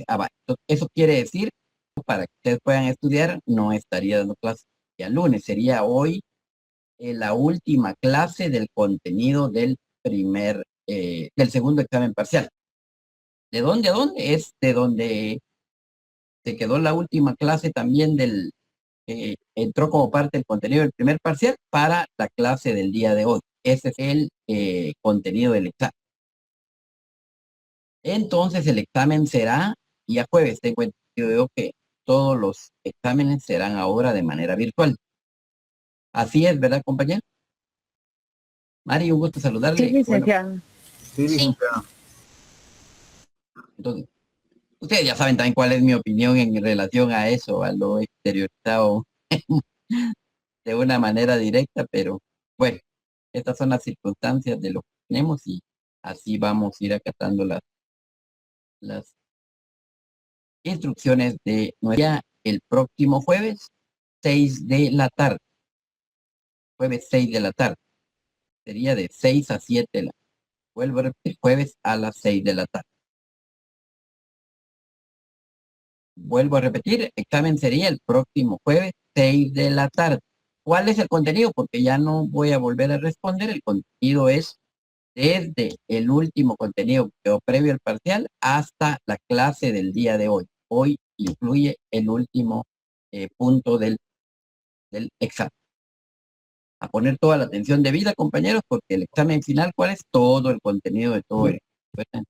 va. Entonces, eso quiere decir, para que ustedes puedan estudiar, no estaría dando clases el lunes, sería hoy la última clase del contenido del segundo examen parcial. ¿De dónde a dónde? Es de donde se quedó la última clase también entró como parte del contenido del primer parcial para la clase del día de hoy. Ese es el contenido del examen. Entonces el examen será día jueves. Tengo entendido que todos los exámenes serán ahora de manera virtual. Así es, ¿verdad, compañero? Mari, un gusto Sí, saludarle. Bueno, licenciado. Sí, licenciado. entonces, ustedes ya saben también cuál es mi opinión en relación a eso, a lo exteriorizado de una manera directa, pero bueno, estas son las circunstancias de lo que tenemos y así vamos a ir acatando las instrucciones de nuestra el próximo jueves, 6 de la tarde. Jueves 6 de la tarde. Sería de 6 a 7 de la tarde. Vuelvo a repetir, jueves a las 6 de la tarde. Vuelvo a repetir, examen sería el próximo jueves, 6 de la tarde. ¿Cuál es el contenido? Porque ya no voy a volver a responder. El contenido es desde el último contenido que quedó previo al parcial hasta la clase del día de hoy. Hoy incluye el último punto del examen. A poner toda la atención debida, compañeros, porque el examen final, ¿cuál es? Todo el contenido de todo el examen.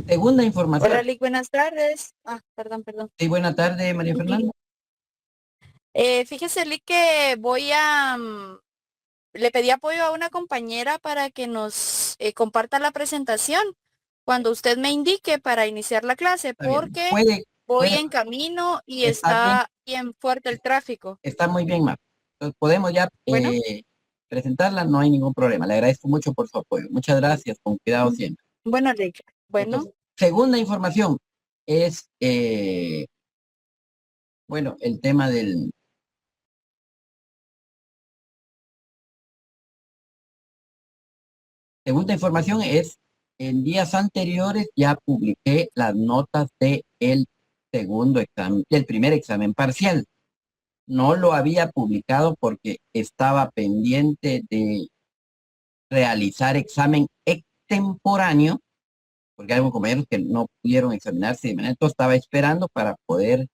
Segunda información. Hola, Lick, buenas tardes. Perdón. Sí, buena tarde, María Fernanda. Fíjese, Lick, que le pedí apoyo a una compañera para que nos comparta la presentación cuando usted me indique para iniciar la clase, Está bien. porque voy en camino y está bien fuerte el tráfico. Está muy bien, Mar. Entonces, podemos ya Bueno, presentarla, no hay ningún problema. Le agradezco mucho por su apoyo. Muchas gracias, con cuidado siempre. bueno, Lick, bueno. Entonces, segunda información es, bueno, el tema del... Segunda información es, en días anteriores ya publiqué las notas de el segundo examen, del primer examen parcial. No lo había publicado porque estaba pendiente de realizar examen extemporáneo, porque hay algunos compañeros que no pudieron examinarse de manera, entonces estaba esperando para poder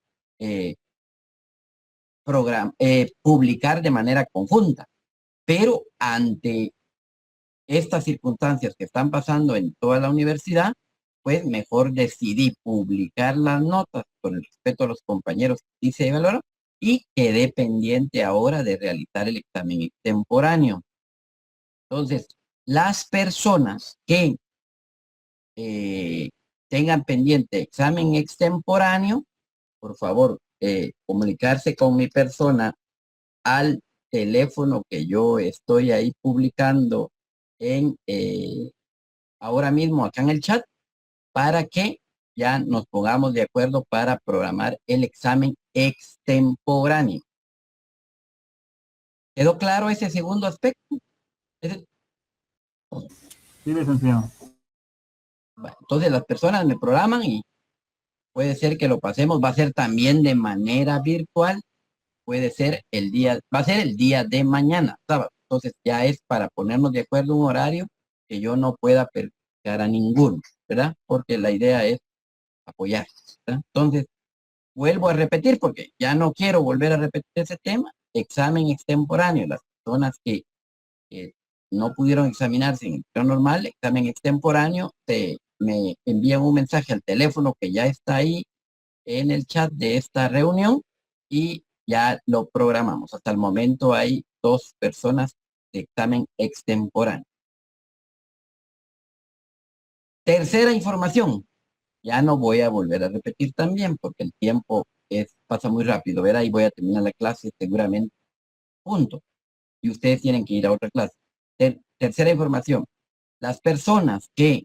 publicar de manera conjunta. Pero ante estas circunstancias que están pasando en toda la universidad, pues mejor decidí publicar las notas con el respeto a los compañeros que se evaluaron y quedé pendiente ahora de realizar el examen extemporáneo. Entonces, las personas que tengan pendiente examen extemporáneo, por favor, comunicarse con mi persona al teléfono que yo estoy ahí publicando ahora mismo acá en el chat para que ya nos pongamos de acuerdo para programar el examen extemporáneo. ¿Quedó claro ese segundo aspecto? Sí, licenciado. Entonces las personas me programan y puede ser que lo pasemos, va a ser también de manera virtual, puede ser va a ser el día de mañana, sábado. Entonces ya es para ponernos de acuerdo un horario que yo no pueda perjudicar a ninguno, ¿verdad? Porque la idea es apoyar, ¿verdad? Entonces, vuelvo a repetir porque ya no quiero volver a repetir ese tema, examen extemporáneo, las personas que no pudieron examinarse en el periodo normal, examen extemporáneo, me envían un mensaje al teléfono que ya está ahí en el chat de esta reunión y ya lo programamos. Hasta el momento hay 2 personas de examen extemporáneo. Tercera información. Ya no voy a volver a repetir también porque el tiempo pasa muy rápido. Verá, y voy a terminar la clase seguramente. Punto. Y ustedes tienen que ir a otra clase. Tercera información. Las personas que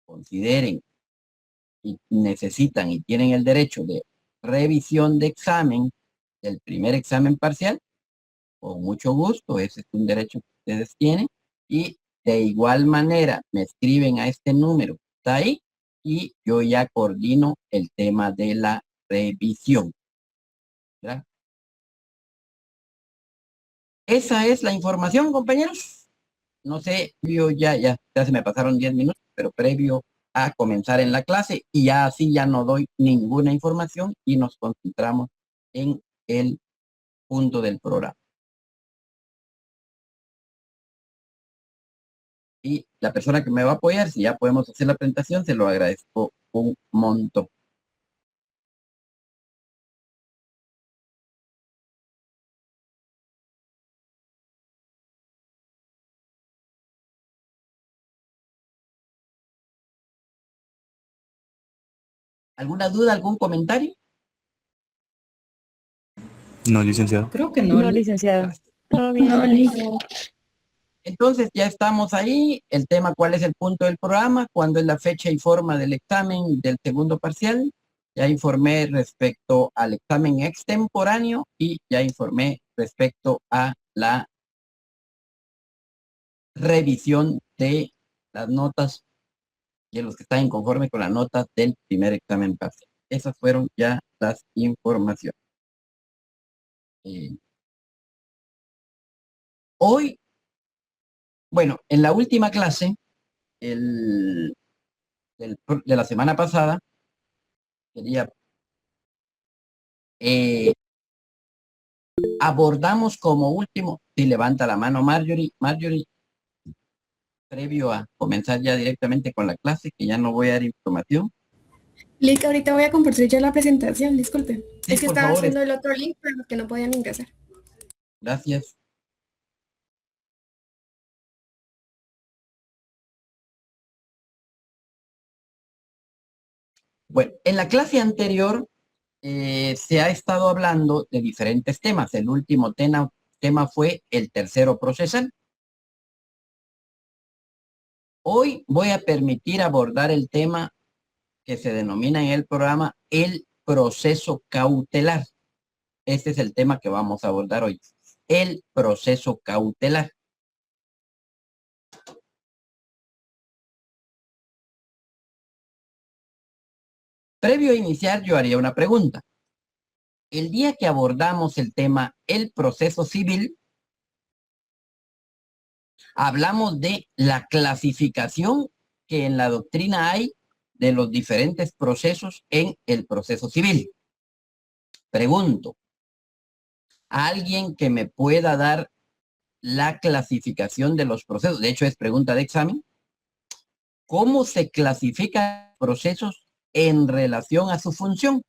consideren y necesitan y tienen el derecho de revisión de examen del primer examen parcial, con mucho gusto, ese es un derecho que ustedes tienen, y de igual manera me escriben a este número, está ahí, y yo ya coordino el tema de la revisión. ¿Verdad? Esa es la información, compañeros. No sé, yo ya se me pasaron 10 minutos, pero previo a comenzar en la clase y ya así ya no doy ninguna información y nos concentramos en el punto del programa. Y la persona que me va a apoyar, si ya podemos hacer la presentación, se lo agradezco un montón. ¿Alguna duda, algún comentario? No, licenciado. Creo que no. No, licenciado. Todo bien. No, listo. Entonces ya estamos ahí. El tema, ¿cuál es el punto del programa? ¿Cuándo es la fecha y forma del examen del segundo parcial? Ya informé respecto al examen extemporáneo y ya informé respecto a la revisión de las notas y de los que están inconformes con las notas del primer examen parcial. Esas fueron ya las informaciones. Hoy, bueno, en la última clase de la semana pasada, quería abordamos como último, si levanta la mano Marjorie, previo a comenzar ya directamente con la clase, que ya no voy a dar información. Lick, ahorita voy a compartir ya la presentación, disculpe. Sí, es que por estaba favor, haciendo el otro link para los que no podían ingresar. Gracias. Bueno, en la clase anterior se ha estado hablando de diferentes temas. El último tema fue el tercero procesal. Hoy voy a permitir abordar el tema que se denomina en el programa el proceso cautelar. Este es el tema que vamos a abordar hoy. El proceso cautelar. Previo a iniciar, yo haría una pregunta. El día que abordamos el tema el proceso civil, hablamos de la clasificación que en la doctrina hay de los diferentes procesos en el proceso civil. Pregunto, ¿alguien que me pueda dar la clasificación de los procesos? De hecho, es pregunta de examen. ¿Cómo se clasifican procesos en relación a su función?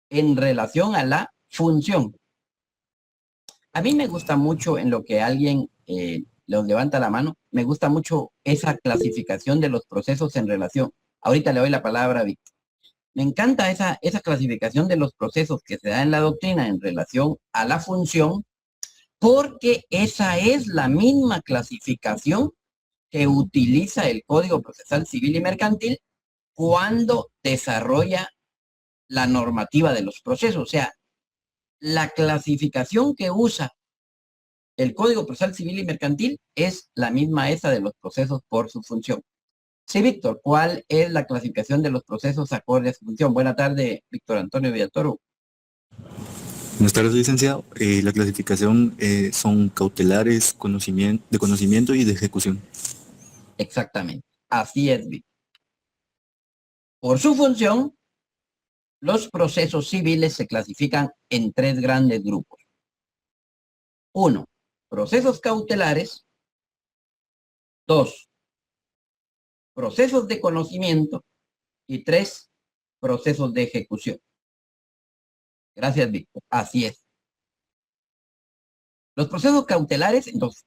En relación a la función. A mí me gusta mucho en lo que alguien los levanta la mano, me gusta mucho esa clasificación de los procesos en relación. Ahorita le doy la palabra a Víctor. Me encanta esa clasificación de los procesos que se da en la doctrina en relación a la función, porque esa es la misma clasificación que utiliza el Código Procesal Civil y Mercantil cuando desarrolla la normativa de los procesos. O sea, la clasificación que usa el Código Procesal Civil y Mercantil es la misma esa de los procesos por su función. Sí, Víctor, ¿cuál es la clasificación de los procesos acorde a su función? Buena tarde, Víctor Antonio Villatoro. Buenas tardes, licenciado. La clasificación son cautelares, de conocimiento y de ejecución. Exactamente. Así es, Víctor. Por su función, los procesos civiles se clasifican en tres grandes grupos. 1. Procesos cautelares. 2. Procesos de conocimiento. Y 3. Procesos de ejecución. Gracias, Víctor. Así es. Los procesos cautelares, entonces,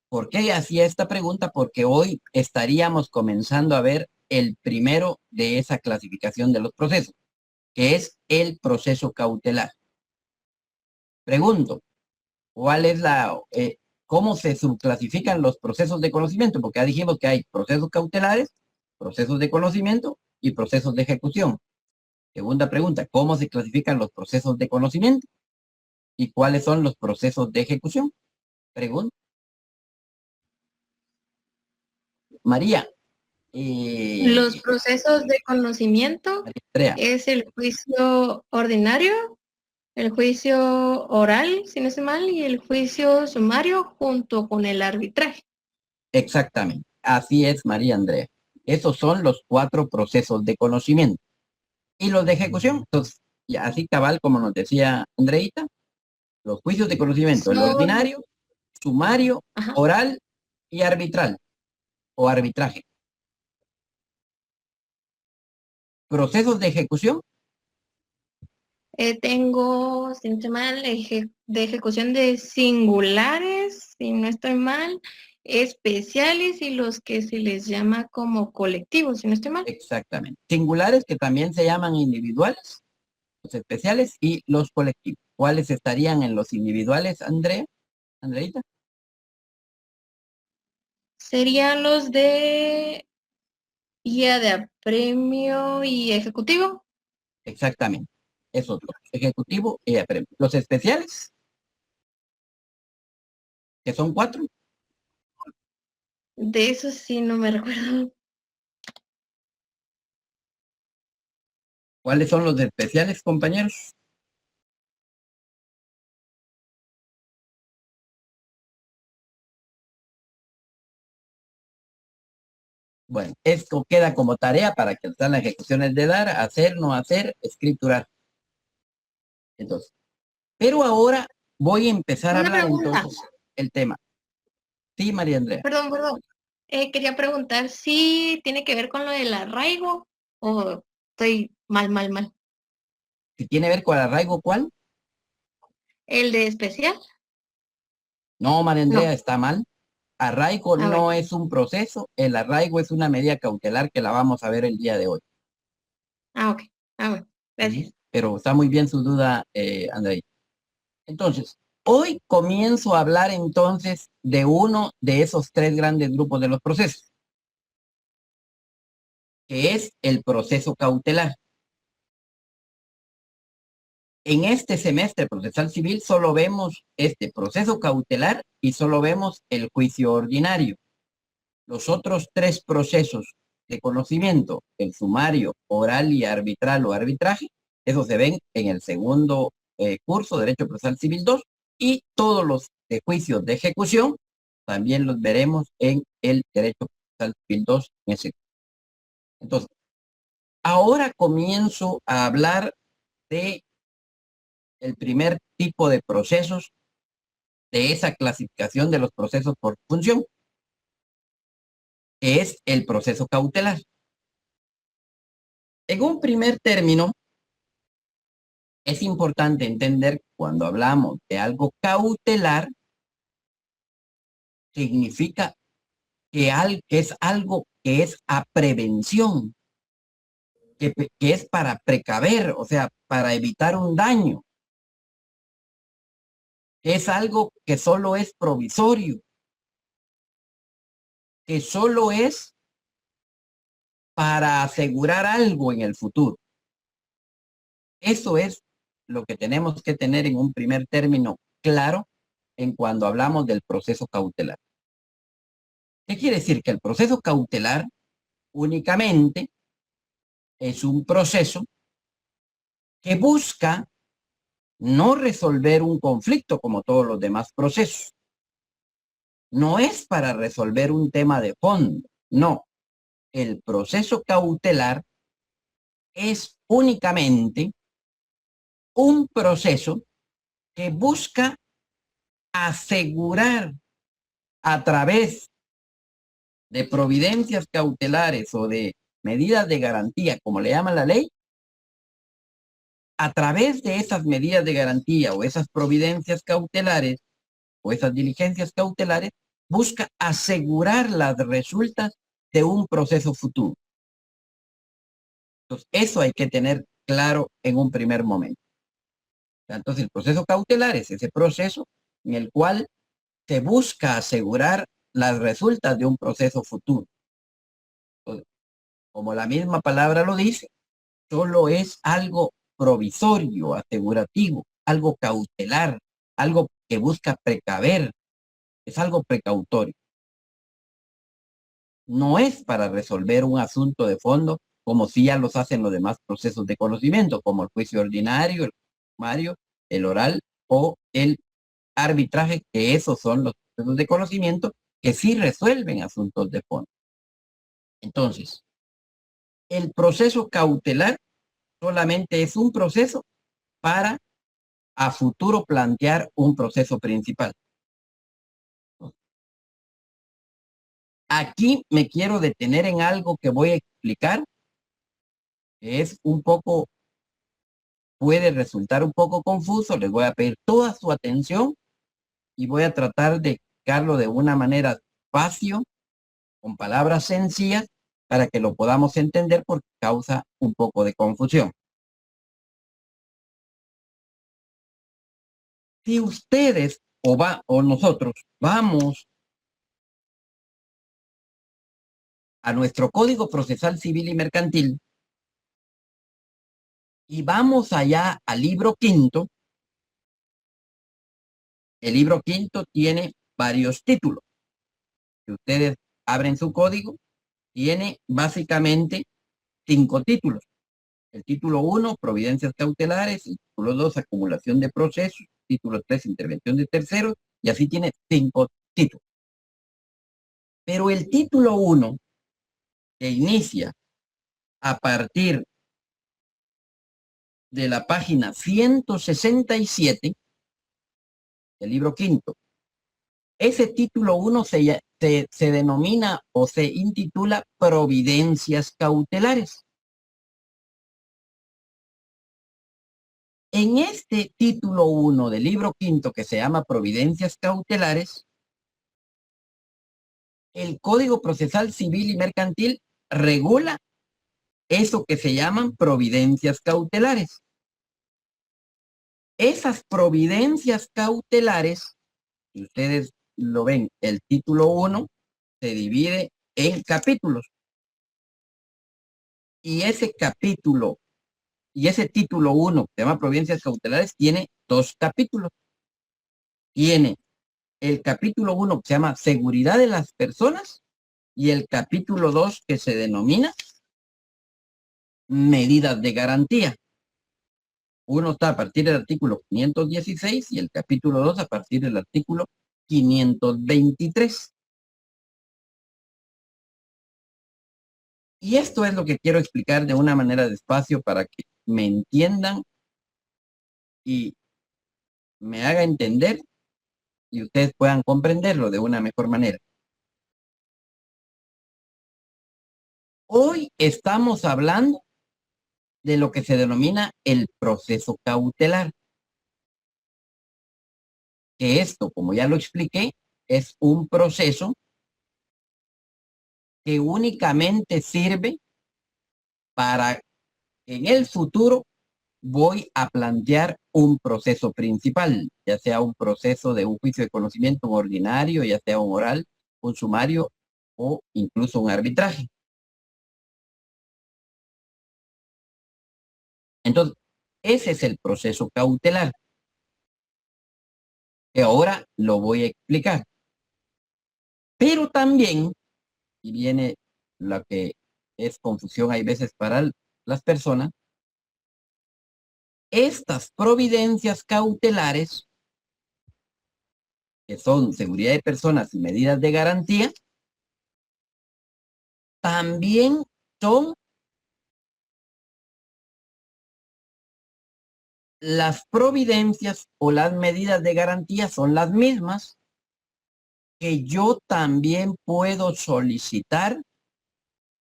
¿por qué hacía esta pregunta? Porque hoy estaríamos comenzando a ver el primero de esa clasificación de los procesos, que es el proceso cautelar. Pregunto, ¿cuál es cómo se subclasifican los procesos de conocimiento? Porque ya dijimos que hay procesos cautelares, procesos de conocimiento y procesos de ejecución. Segunda pregunta, ¿cómo se clasifican los procesos de conocimiento? ¿Y cuáles son los procesos de ejecución? Pregunta. María. Los procesos de conocimiento Andrea, es el juicio ordinario, el juicio oral, si no estoy mal, y el juicio sumario junto con el arbitraje. exactamente. Así es, María Andrea. Esos son los 4 procesos de conocimiento. Y los de ejecución, entonces, ya así cabal como nos decía Andreita, los juicios de conocimiento, el Son, ordinario, sumario, ajá, oral y arbitral o arbitraje. Procesos de ejecución, tengo, si no estoy mal, de ejecución de singulares, si no estoy mal, especiales y los que se les llama como colectivos, si no estoy mal. exactamente. Singulares que también se llaman individuales, los especiales y los colectivos. ¿Cuáles estarían en los individuales, Andrea? Andreita. Serían los de guía de apremio y ejecutivo. Exactamente. Esos dos. Ejecutivo y apremio. Los especiales, que son 4. De eso sí no me recuerdo. ¿Cuáles son los especiales, compañeros? Bueno, esto queda como tarea para que están las ejecuciones de dar, hacer, no hacer, escriturar. Entonces, pero ahora voy a empezar a Una hablar pregunta, entonces el tema. Sí, María Andrea. perdón. Quería preguntar si tiene que ver con lo del arraigo o estoy mal. Si tiene que ver con el arraigo, ¿cuál? ¿El de especial? No, María Andrea, No. está mal. Arraigo A ver. no es un proceso, el arraigo es una medida cautelar que la vamos a ver el día de hoy. Ok. Bueno. Gracias. Pero está muy bien su duda, Andrea. Entonces, hoy comienzo a hablar entonces de uno de esos 3 grandes grupos de los procesos, que es el proceso cautelar. En este semestre procesal civil solo vemos este proceso cautelar y solo vemos el juicio ordinario. Los otros 3 procesos de conocimiento, el sumario, oral y arbitral o arbitraje, esos se ven en el segundo curso, Derecho Procesal Civil 2, y todos los de juicios de ejecución también los veremos en el Derecho Procesal Civil 2. Entonces, ahora comienzo a hablar de el primer tipo de procesos de esa clasificación de los procesos por función, que es el proceso cautelar. En un primer término, es importante entender que cuando hablamos de algo cautelar, significa que es algo que es a prevención, que es para precaver, o sea, para evitar un daño, que es algo que solo es provisorio, que solo es para asegurar algo en el futuro. Eso es lo que tenemos que tener en un primer término claro en cuando hablamos del proceso cautelar. ¿Qué quiere decir? Que el proceso cautelar únicamente es un proceso que busca no resolver un conflicto como todos los demás procesos. No es para resolver un tema de fondo, no. El proceso cautelar es únicamente un proceso que busca asegurar a través de providencias cautelares o de medidas de garantía, como le llama la ley, a través de esas medidas de garantía o esas providencias cautelares o esas diligencias cautelares, busca asegurar las resultas de un proceso futuro. Entonces, eso hay que tener claro en un primer momento. Entonces, el proceso cautelar es ese proceso en el cual se busca asegurar las resultas de un proceso futuro. Entonces, como la misma palabra lo dice, solo es algo provisorio, asegurativo, algo cautelar, algo que busca precaver, es algo precautorio. No es para resolver un asunto de fondo como si ya los hacen los demás procesos de conocimiento, como el juicio ordinario, el sumario, el oral o el arbitraje, que esos son los procesos de conocimiento que sí resuelven asuntos de fondo. Entonces, el proceso cautelar solamente es un proceso para a futuro plantear un proceso principal. Aquí me quiero detener en algo que voy a explicar, que es un poco, puede resultar un poco confuso. Les voy a pedir toda su atención y voy a tratar de explicarlo de una manera fácil, con palabras sencillas, para que lo podamos entender porque causa un poco de confusión. Si ustedes o nosotros vamos a nuestro Código Procesal Civil y Mercantil y vamos allá al libro quinto, el libro quinto tiene varios títulos. Si ustedes abren su código, tiene básicamente 5 títulos. El título 1, providencias cautelares. El título 2, acumulación de procesos. Título 3, intervención de terceros. Y así tiene 5 títulos. Pero el título 1, que inicia a partir de la página 167 del libro quinto, ese título 1 se denomina o se intitula providencias cautelares. En este título 1 del libro quinto, que se llama Providencias Cautelares, el Código Procesal Civil y Mercantil regula eso que se llaman providencias cautelares. Esas providencias cautelares, si ustedes lo ven, el título 1 se divide en capítulos. Y ese capítulo y ese título 1, que se llama providencias cautelares, tiene 2 capítulos. Tiene el capítulo 1 que se llama seguridad de las personas y el capítulo 2 que se denomina medidas de garantía. Uno está a partir del artículo 516 y el capítulo 2 a partir del artículo 523. Y esto es lo que quiero explicar de una manera despacio para que me entiendan y me haga entender y ustedes puedan comprenderlo de una mejor manera. Hoy estamos hablando de lo que se denomina el proceso cautelar. Que esto, como ya lo expliqué, es un proceso que únicamente sirve para en el futuro voy a plantear un proceso principal, ya sea un proceso de un juicio de conocimiento ordinario, ya sea un oral, un sumario o incluso un arbitraje. Entonces, ese es el proceso cautelar, que ahora lo voy a explicar. Pero también, y viene lo que es confusión hay veces para las personas, estas providencias cautelares, que son seguridad de personas y medidas de garantía, también son las providencias o las medidas de garantía son las mismas que yo también puedo solicitar,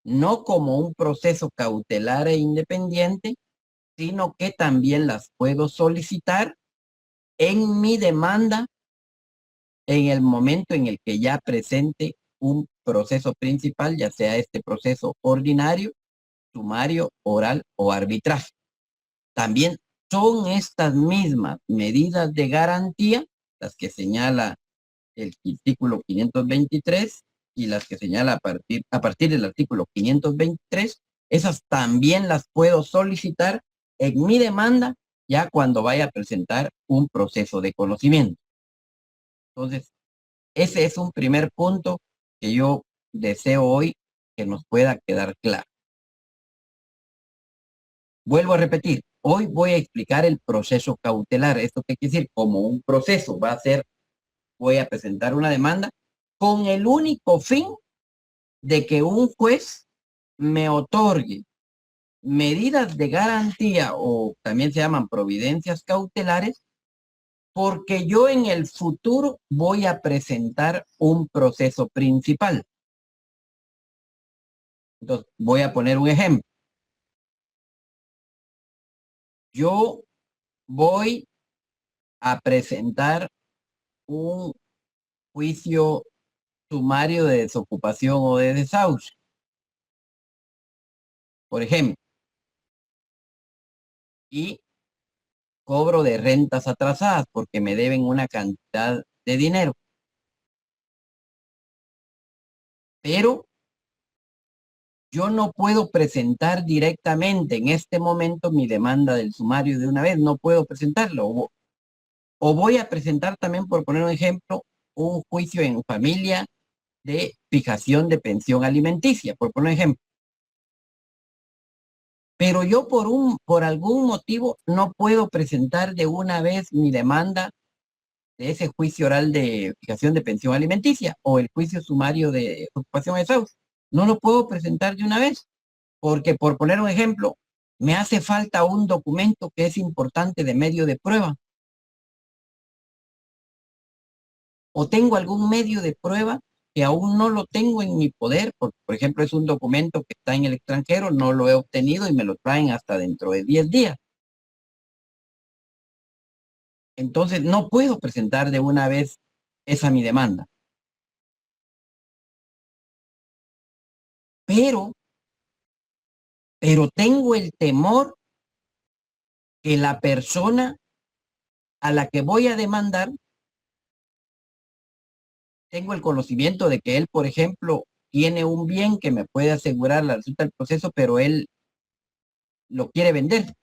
no como un proceso cautelar e independiente, sino que también las puedo solicitar en mi demanda en el momento en el que ya presente un proceso principal, ya sea este proceso ordinario, sumario, oral o arbitraje. También son estas mismas medidas de garantía las que señala el artículo 523 y las que señala a partir del artículo 523, esas también las puedo solicitar en mi demanda ya cuando vaya a presentar un proceso de conocimiento. Entonces, ese es un primer punto que yo deseo hoy que nos pueda quedar claro. Vuelvo a repetir, hoy voy a explicar el proceso cautelar. ¿Esto qué quiere decir? Como un proceso va a ser, voy a presentar una demanda con el único fin de que un juez me otorgue medidas de garantía, o también se llaman providencias cautelares, porque yo en el futuro voy a presentar un proceso principal. Entonces, voy a poner un ejemplo. Yo voy a presentar un juicio sumario de desocupación o de desahucio. Por ejemplo, y cobro de rentas atrasadas porque me deben una cantidad de dinero. Pero yo no puedo presentar directamente en este momento mi demanda del sumario de una vez, no puedo presentarlo. O voy a presentar también, por poner un ejemplo, un juicio en familia de fijación de pensión alimenticia, por poner un ejemplo. Pero yo por algún motivo no puedo presentar de una vez mi demanda de ese juicio oral de fijación de pensión alimenticia o el juicio sumario de ocupación de desahucio. No lo puedo presentar de una vez, porque por poner un ejemplo, me hace falta un documento que es importante de medio de prueba. O tengo algún medio de prueba que aún no lo tengo en mi poder, porque por ejemplo es un documento que está en el extranjero, no lo he obtenido y me lo traen hasta dentro de 10 días. Entonces no puedo presentar de una vez esa mi demanda. Pero tengo el temor que la persona a la que voy a demandar, tengo el conocimiento de que él, por ejemplo, tiene un bien que me puede asegurar la resulta del proceso, pero él lo quiere vender.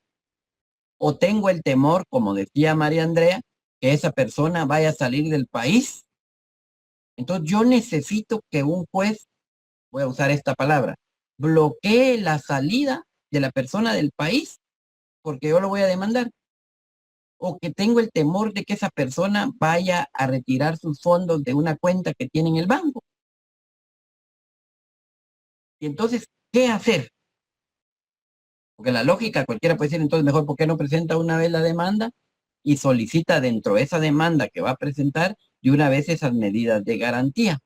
O tengo el temor, como decía María Andrea, que esa persona vaya a salir del país. Entonces yo necesito que un juez, voy a usar esta palabra, bloquee la salida de la persona del país, porque yo lo voy a demandar. O que tengo el temor de que esa persona vaya a retirar sus fondos de una cuenta que tiene en el banco. Y entonces, ¿qué hacer? Porque la lógica, cualquiera puede decir, entonces mejor, ¿por qué no presenta una vez la demanda y solicita dentro de esa demanda que va a presentar de una vez esas medidas de garantía?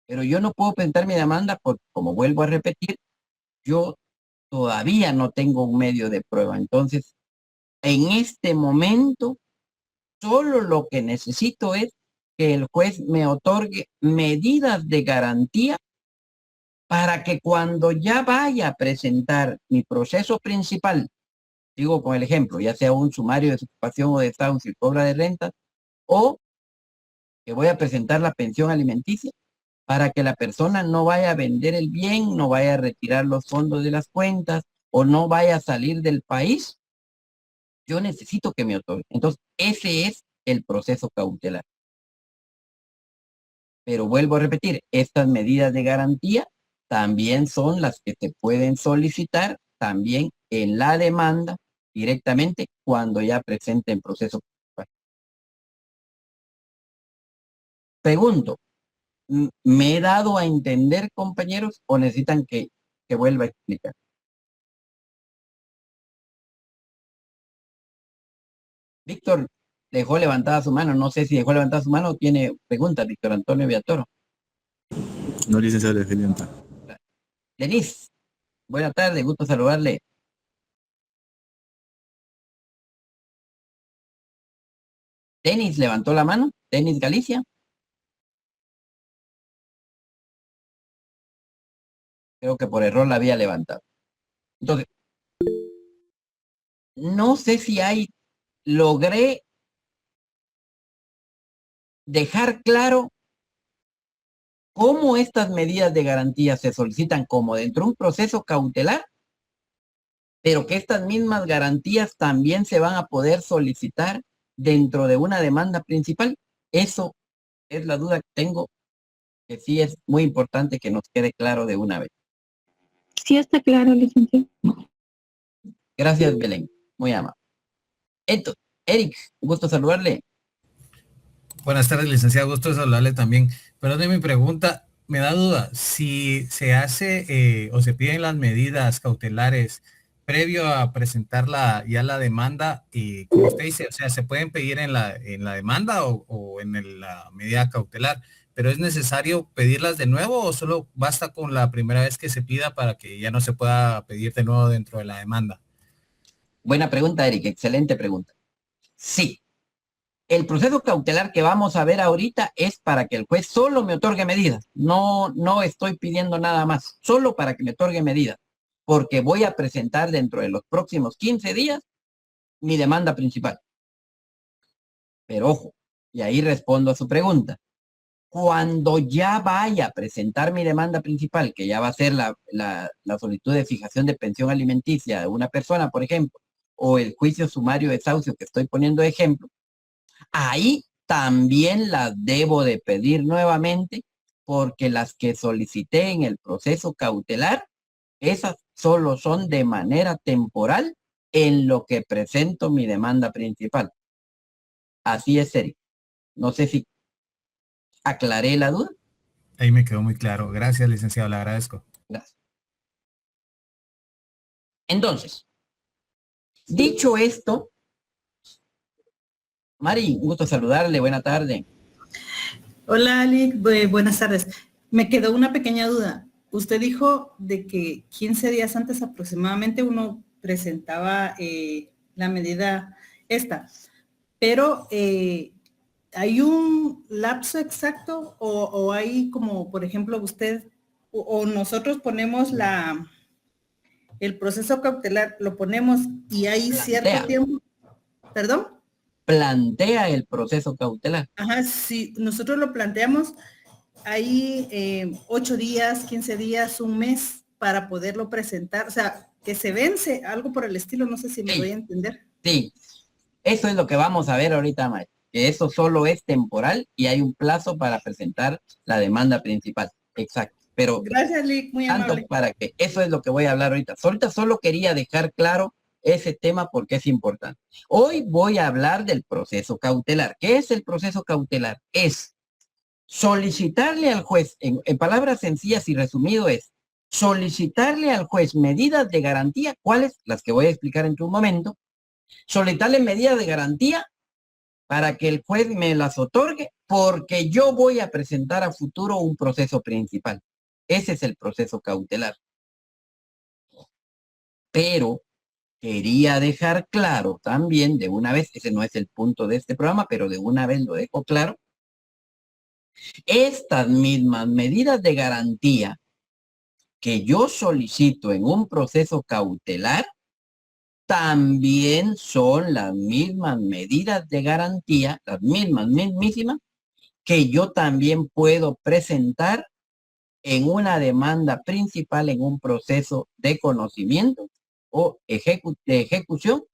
Pero yo no puedo presentar mi demanda porque, como vuelvo a repetir, yo todavía no tengo un medio de prueba. Entonces, en este momento, solo lo que necesito es que el juez me otorgue medidas de garantía para que cuando ya vaya a presentar mi proceso principal, digo con el ejemplo, ya sea un sumario de desocupación o de desahucio y cobra de rentas, o que voy a presentar la pensión alimenticia, para que la persona no vaya a vender el bien, no vaya a retirar los fondos de las cuentas o no vaya a salir del país, yo necesito que me otorgue. Entonces, ese es el proceso cautelar. Pero vuelvo a repetir, estas medidas de garantía también son las que se pueden solicitar también en la demanda directamente cuando ya presente el proceso. Pregunto, ¿me he dado a entender, compañeros, o necesitan que vuelva a explicar? Víctor dejó levantada su mano, no sé si dejó levantada su mano o tiene preguntas, Víctor Antonio Villatoro. No, licenciado, dejé levantar. Denise, buenas tardes, gusto saludarle. Denis levantó la mano, Denis Galicia. Creo que por error la había levantado. Entonces, no sé si logré dejar claro cómo estas medidas de garantía se solicitan como dentro de un proceso cautelar, pero que estas mismas garantías también se van a poder solicitar dentro de una demanda principal. Eso es la duda que tengo que sí es muy importante que nos quede claro de una vez. Sí está claro, licenciado. Gracias, Belén. Muy amable. Entonces, Eric, un gusto saludarle. Buenas tardes, licenciado. Gusto de saludarle también. Perdón, mi pregunta, me da duda. Si se hace o se piden las medidas cautelares previo a presentar ya la demanda, y como usted dice, o sea, se pueden pedir en la demanda o en la medida cautelar, pero ¿es necesario pedirlas de nuevo o solo basta con la primera vez que se pida para que ya no se pueda pedir de nuevo dentro de la demanda? Buena pregunta, Eric. Excelente pregunta. Sí. El proceso cautelar que vamos a ver ahorita es para que el juez solo me otorgue medidas. No, no estoy pidiendo nada más, solo para que me otorgue medidas, porque voy a presentar dentro de los próximos 15 días mi demanda principal. Pero ojo, y ahí respondo a su pregunta. Cuando ya vaya a presentar mi demanda principal, que ya va a ser la solicitud de fijación de pensión alimenticia de una persona, por ejemplo, o el juicio sumario de desahucio que estoy poniendo de ejemplo, ahí también las debo de pedir nuevamente porque las que solicité en el proceso cautelar, esas solo son de manera temporal en lo que presento mi demanda principal. Así es, Eric. No sé si aclaré la duda. Ahí me quedó muy claro. Gracias, licenciado, le agradezco. Gracias. Entonces, dicho esto, Mari, un gusto saludarle. Buena tarde. Hola, Ali. Buenas tardes. Me quedó una pequeña duda. Usted dijo de que 15 días antes aproximadamente uno presentaba la medida esta, pero ¿hay un lapso exacto o hay como, por ejemplo, usted o nosotros ponemos el proceso cautelar, lo ponemos y hay cierto tiempo? ¿Perdón? Plantea el proceso cautelar. Ajá, si nosotros lo planteamos, hay 8 días, 15 días, un mes para poderlo presentar, o sea, que se vence, algo por el estilo, no sé si me voy a entender. Sí, eso es lo que vamos a ver ahorita, Mari, que eso solo es temporal y hay un plazo para presentar la demanda principal. Exacto. Pero gracias, Lick, muy amable. Para que eso es lo que voy a hablar ahorita. Ahorita solo quería dejar claro ese tema porque es importante. Hoy voy a hablar del proceso cautelar. ¿Qué es el proceso cautelar? Es solicitarle al juez, en palabras sencillas y resumido es, solicitarle al juez medidas de garantía, ¿cuáles? Las que voy a explicar en un momento. Solicitarle medidas de garantía para que el juez me las otorgue porque yo voy a presentar a futuro un proceso principal. Ese es el proceso cautelar. Pero quería dejar claro también de una vez, ese no es el punto de este programa, pero de una vez lo dejo claro, estas mismas medidas de garantía que yo solicito en un proceso cautelar, también son las mismas medidas de garantía, las mismísimas, que yo también puedo presentar en una demanda principal en un proceso de conocimiento o de ejecución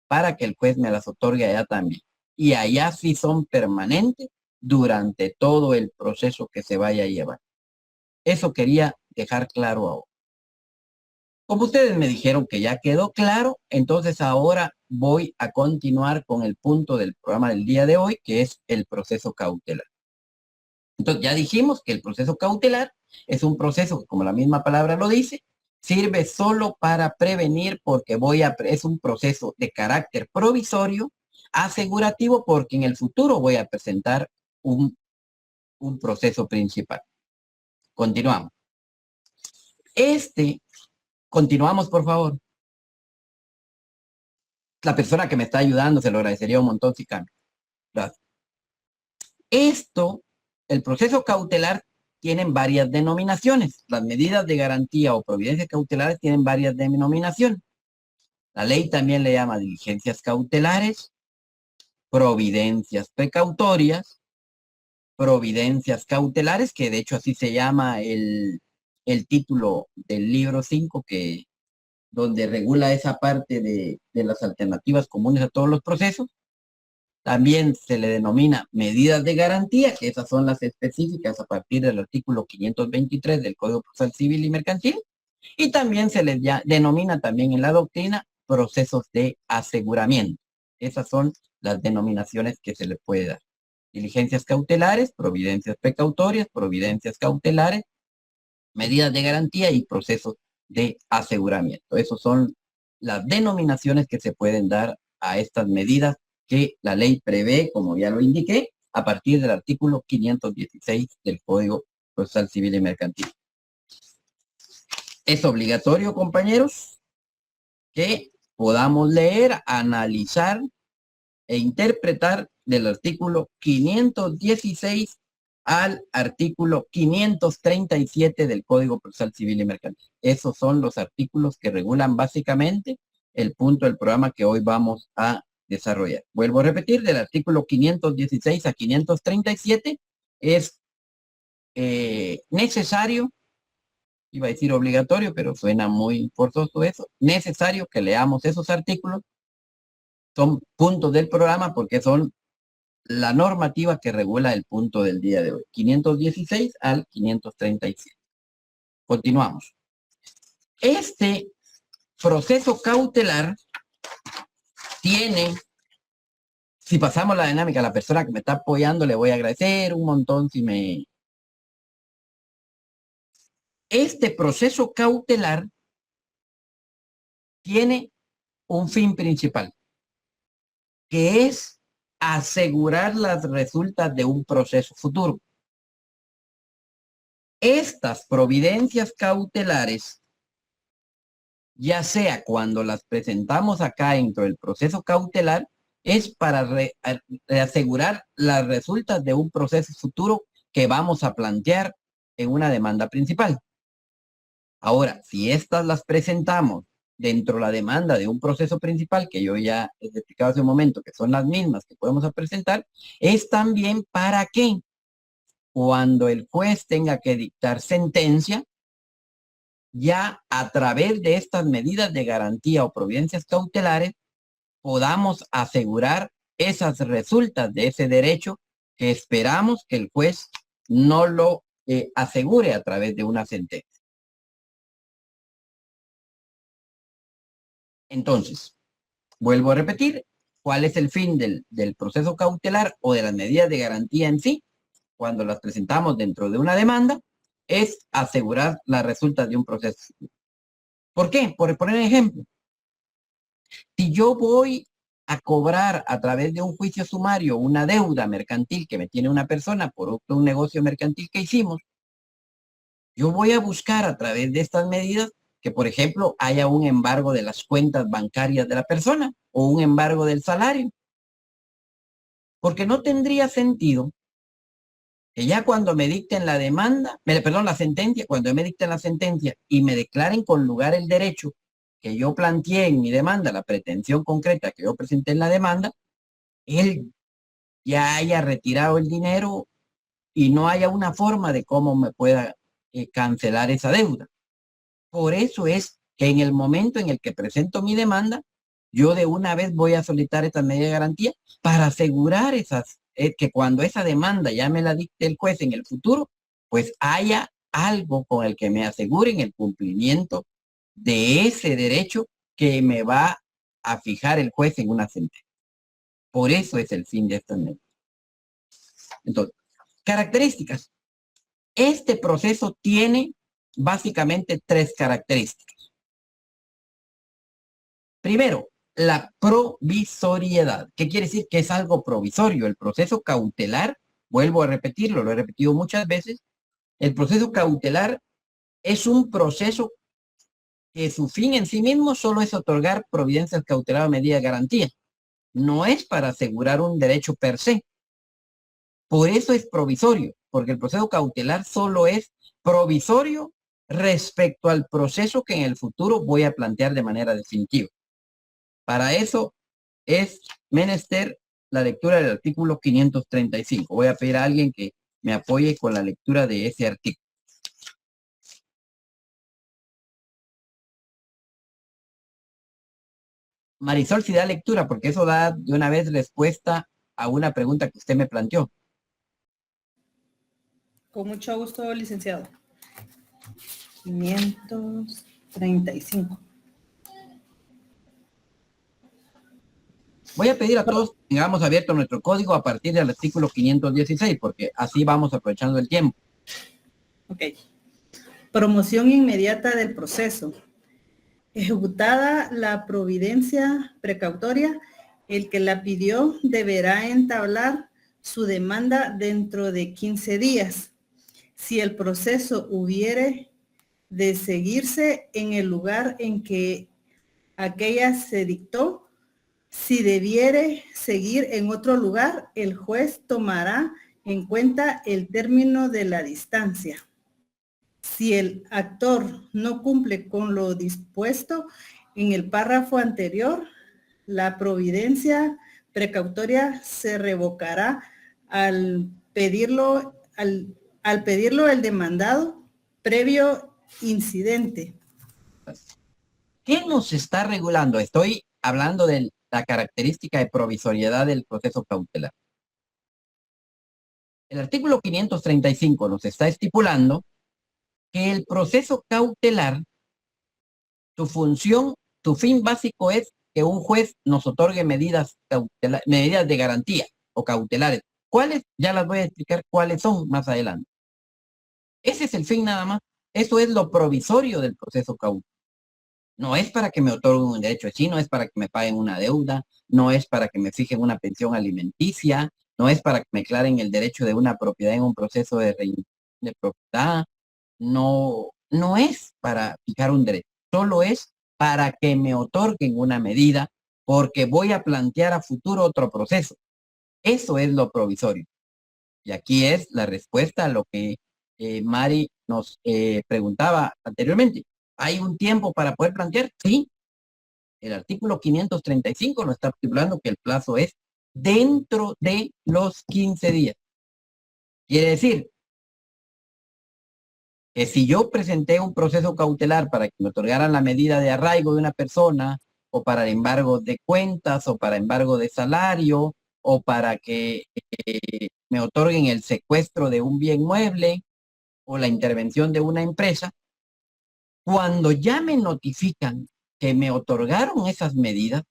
para que el juez me las otorgue allá también. Y allá sí son permanentes durante todo el proceso que se vaya a llevar. Eso quería dejar claro ahora. Como ustedes me dijeron que ya quedó claro, entonces ahora voy a continuar con el punto del programa del día de hoy, que es el proceso cautelar. Entonces ya dijimos que el proceso cautelar es un proceso que, como la misma palabra lo dice, sirve solo para prevenir porque es un proceso de carácter provisorio, asegurativo, porque en el futuro voy a presentar un proceso principal. Continuamos. Continuamos, por favor. La persona que me está ayudando, se lo agradecería un montón si cambia. Gracias. El proceso cautelar tienen varias denominaciones. Las medidas de garantía o providencias cautelares tienen varias denominaciones. La ley también le llama diligencias cautelares, providencias precautorias, providencias cautelares, que de hecho así se llama el título del libro 5, donde regula esa parte de las alternativas comunes a todos los procesos. También se le denomina medidas de garantía, que esas son las específicas a partir del artículo 523 del Código Procesal Civil y Mercantil. Y también se les denomina también en la doctrina procesos de aseguramiento. Esas son las denominaciones que se le puede dar. Diligencias cautelares, providencias precautorias, providencias cautelares, medidas de garantía y procesos de aseguramiento. Esas son las denominaciones que se pueden dar a estas medidas que la ley prevé, como ya lo indiqué, a partir del artículo 516 del Código Procesal Civil y Mercantil. Es obligatorio, compañeros, que podamos leer, analizar e interpretar del artículo 516 al artículo 537 del Código Procesal Civil y Mercantil. Esos son los artículos que regulan básicamente el punto del programa que hoy vamos a desarrollar. Vuelvo a repetir, del artículo 516 a 537 es necesario, iba a decir obligatorio, pero suena muy forzoso eso, necesario que leamos esos artículos. Son puntos del programa porque son la normativa que regula el punto del día de hoy, 516 al 537. Continuamos. Este proceso cautelar tiene, si pasamos la dinámica, a la persona que me está apoyando le voy a agradecer un montón si me... Este proceso cautelar tiene un fin principal, que es asegurar las resultas de un proceso futuro. Estas providencias cautelares, ya sea cuando las presentamos acá dentro del proceso cautelar, es para asegurar las resultas de un proceso futuro que vamos a plantear en una demanda principal. Ahora, si estas las presentamos dentro de la demanda de un proceso principal, que yo ya he explicado hace un momento, que son las mismas que podemos presentar, es también para que cuando el juez tenga que dictar sentencia, ya a través de estas medidas de garantía o providencias cautelares, podamos asegurar esas resultas de ese derecho que esperamos que el juez no lo asegure a través de una sentencia. Entonces, vuelvo a repetir, ¿cuál es el fin del proceso cautelar o de las medidas de garantía en sí? Cuando las presentamos dentro de una demanda, es asegurar las resultas de un proceso. ¿Por qué? Por poner un ejemplo. Si yo voy a cobrar a través de un juicio sumario una deuda mercantil que me tiene una persona por un negocio mercantil que hicimos, yo voy a buscar a través de estas medidas que, por ejemplo, haya un embargo de las cuentas bancarias de la persona o un embargo del salario. Porque no tendría sentido que ya cuando me dicten la demanda, la sentencia, cuando me dicten la sentencia y me declaren con lugar el derecho que yo planteé en mi demanda, la pretensión concreta que yo presenté en la demanda, él ya haya retirado el dinero y no haya una forma de cómo me pueda cancelar esa deuda. Por eso es que en el momento en el que presento mi demanda, yo de una vez voy a solicitar esta medida de garantía para asegurar que cuando esa demanda ya me la dicte el juez en el futuro, pues haya algo con el que me aseguren el cumplimiento de ese derecho que me va a fijar el juez en una sentencia. Por eso es el fin de esta medida. Entonces, características. Este proceso tiene básicamente tres características. Primero, la provisoriedad. ¿Qué quiere decir? Que es algo provisorio. El proceso cautelar, vuelvo a repetirlo, lo he repetido muchas veces, el proceso cautelar es un proceso que su fin en sí mismo solo es otorgar providencias cautelares o medidas de garantía. No es para asegurar un derecho per se. Por eso es provisorio, porque el proceso cautelar solo es provisorio respecto al proceso que en el futuro voy a plantear de manera definitiva. Para eso es menester la lectura del artículo 535. Voy a pedir a alguien que me apoye con la lectura de ese artículo. Marisol, si da lectura, porque eso da de una vez respuesta a una pregunta que usted me planteó. Con mucho gusto, licenciado. 535. Voy a pedir a todos que tengamos abierto nuestro código a partir del artículo 516, porque así vamos aprovechando el tiempo. Ok. Promoción inmediata del proceso. Ejecutada la providencia precautoria, el que la pidió deberá entablar su demanda dentro de 15 días. Si el proceso hubiere de seguirse en el lugar en que aquella se dictó, si debiere seguir en otro lugar, el juez tomará en cuenta el término de la distancia. Si el actor no cumple con lo dispuesto en el párrafo anterior, la providencia precautoria se revocará al pedirlo el demandado previo incidente. ¿Qué nos está regulando? Estoy hablando de la característica de provisoriedad del proceso cautelar. El artículo 535 nos está estipulando que el proceso cautelar, su función, su fin básico es que un juez nos otorgue medidas de garantía o cautelares. ¿Cuáles? Ya las voy a explicar cuáles son más adelante. Ese es el fin nada más. Eso es lo provisorio del proceso cautelar. No es para que me otorguen un derecho de sí, no es para que me paguen una deuda, no es para que me fijen una pensión alimenticia, no es para que me aclaren el derecho de una propiedad en un proceso de propiedad, no es para fijar un derecho, solo es para que me otorguen una medida porque voy a plantear a futuro otro proceso. Eso es lo provisorio. Y aquí es la respuesta a lo que Mari nos preguntaba anteriormente. ¿Hay un tiempo para poder plantear? Sí. El artículo 535 nos está estipulando que el plazo es dentro de los 15 días. Quiere decir que si yo presenté un proceso cautelar para que me otorgaran la medida de arraigo de una persona, o para el embargo de cuentas, o para embargo de salario, o para que me otorguen el secuestro de un bien mueble, o la intervención de una empresa, cuando ya me notifican que me otorgaron esas medidas,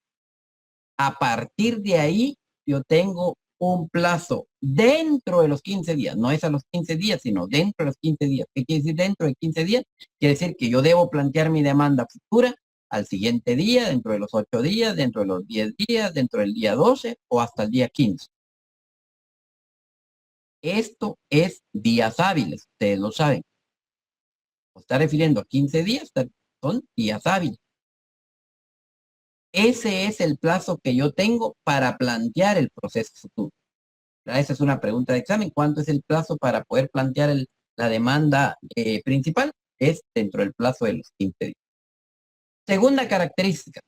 a partir de ahí yo tengo un plazo dentro de los 15 días, no es a los 15 días, sino dentro de los 15 días. ¿Qué quiere decir dentro de 15 días? Quiere decir que yo debo plantear mi demanda futura al siguiente día, dentro de los 8 días, dentro de los 10 días, dentro del día 12 o hasta el día 15. Esto es días hábiles, ustedes lo saben. Está refiriendo a 15 días, son días hábiles. Ese es el plazo que yo tengo para plantear el proceso futuro. Esa es una pregunta de examen. ¿Cuánto es el plazo para poder plantear la demanda principal? Es dentro del plazo de los 15 días. Segunda característica.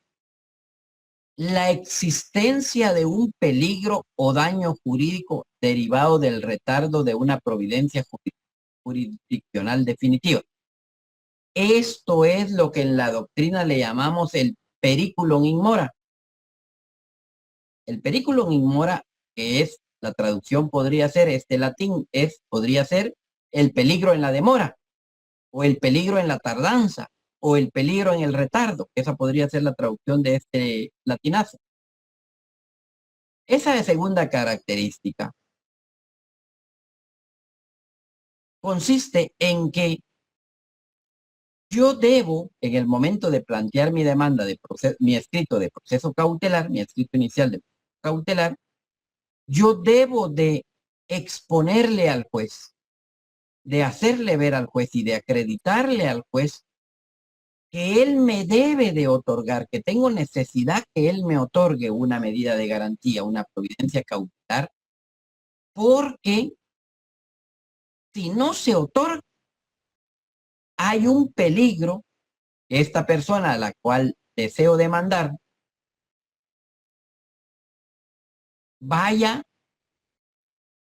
La existencia de un peligro o daño jurídico derivado del retardo de una providencia jurisdiccional definitiva. Esto es lo que en la doctrina le llamamos el periculum in mora. El periculum in mora, que es la traducción podría ser, latín podría ser el peligro en la demora, o el peligro en la tardanza, o el peligro en el retardo. Esa podría ser la traducción de este latinazo. Esa segunda característica consiste en que yo debo, en el momento de plantear mi demanda de mi escrito de proceso cautelar, mi escrito inicial de cautelar, yo debo de exponerle al juez, de hacerle ver al juez y de acreditarle al juez que él me debe de otorgar, que tengo necesidad que él me otorgue una medida de garantía, una providencia cautelar, porque si no se otorga, hay un peligro que esta persona a la cual deseo demandar vaya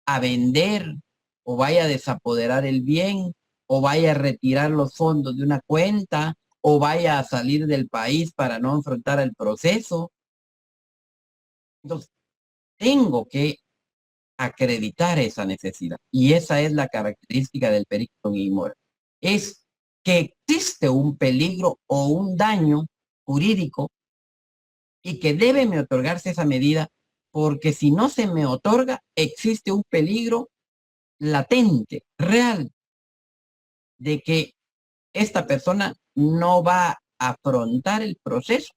a vender o vaya a desapoderar el bien o vaya a retirar los fondos de una cuenta o vaya a salir del país para no enfrentar el proceso. Entonces, tengo que acreditar esa necesidad. Y esa es la característica del periculum in mora. Es que existe un peligro o un daño jurídico y que debe me otorgarse esa medida, porque si no se me otorga, existe un peligro latente, real, de que esta persona no va a afrontar el proceso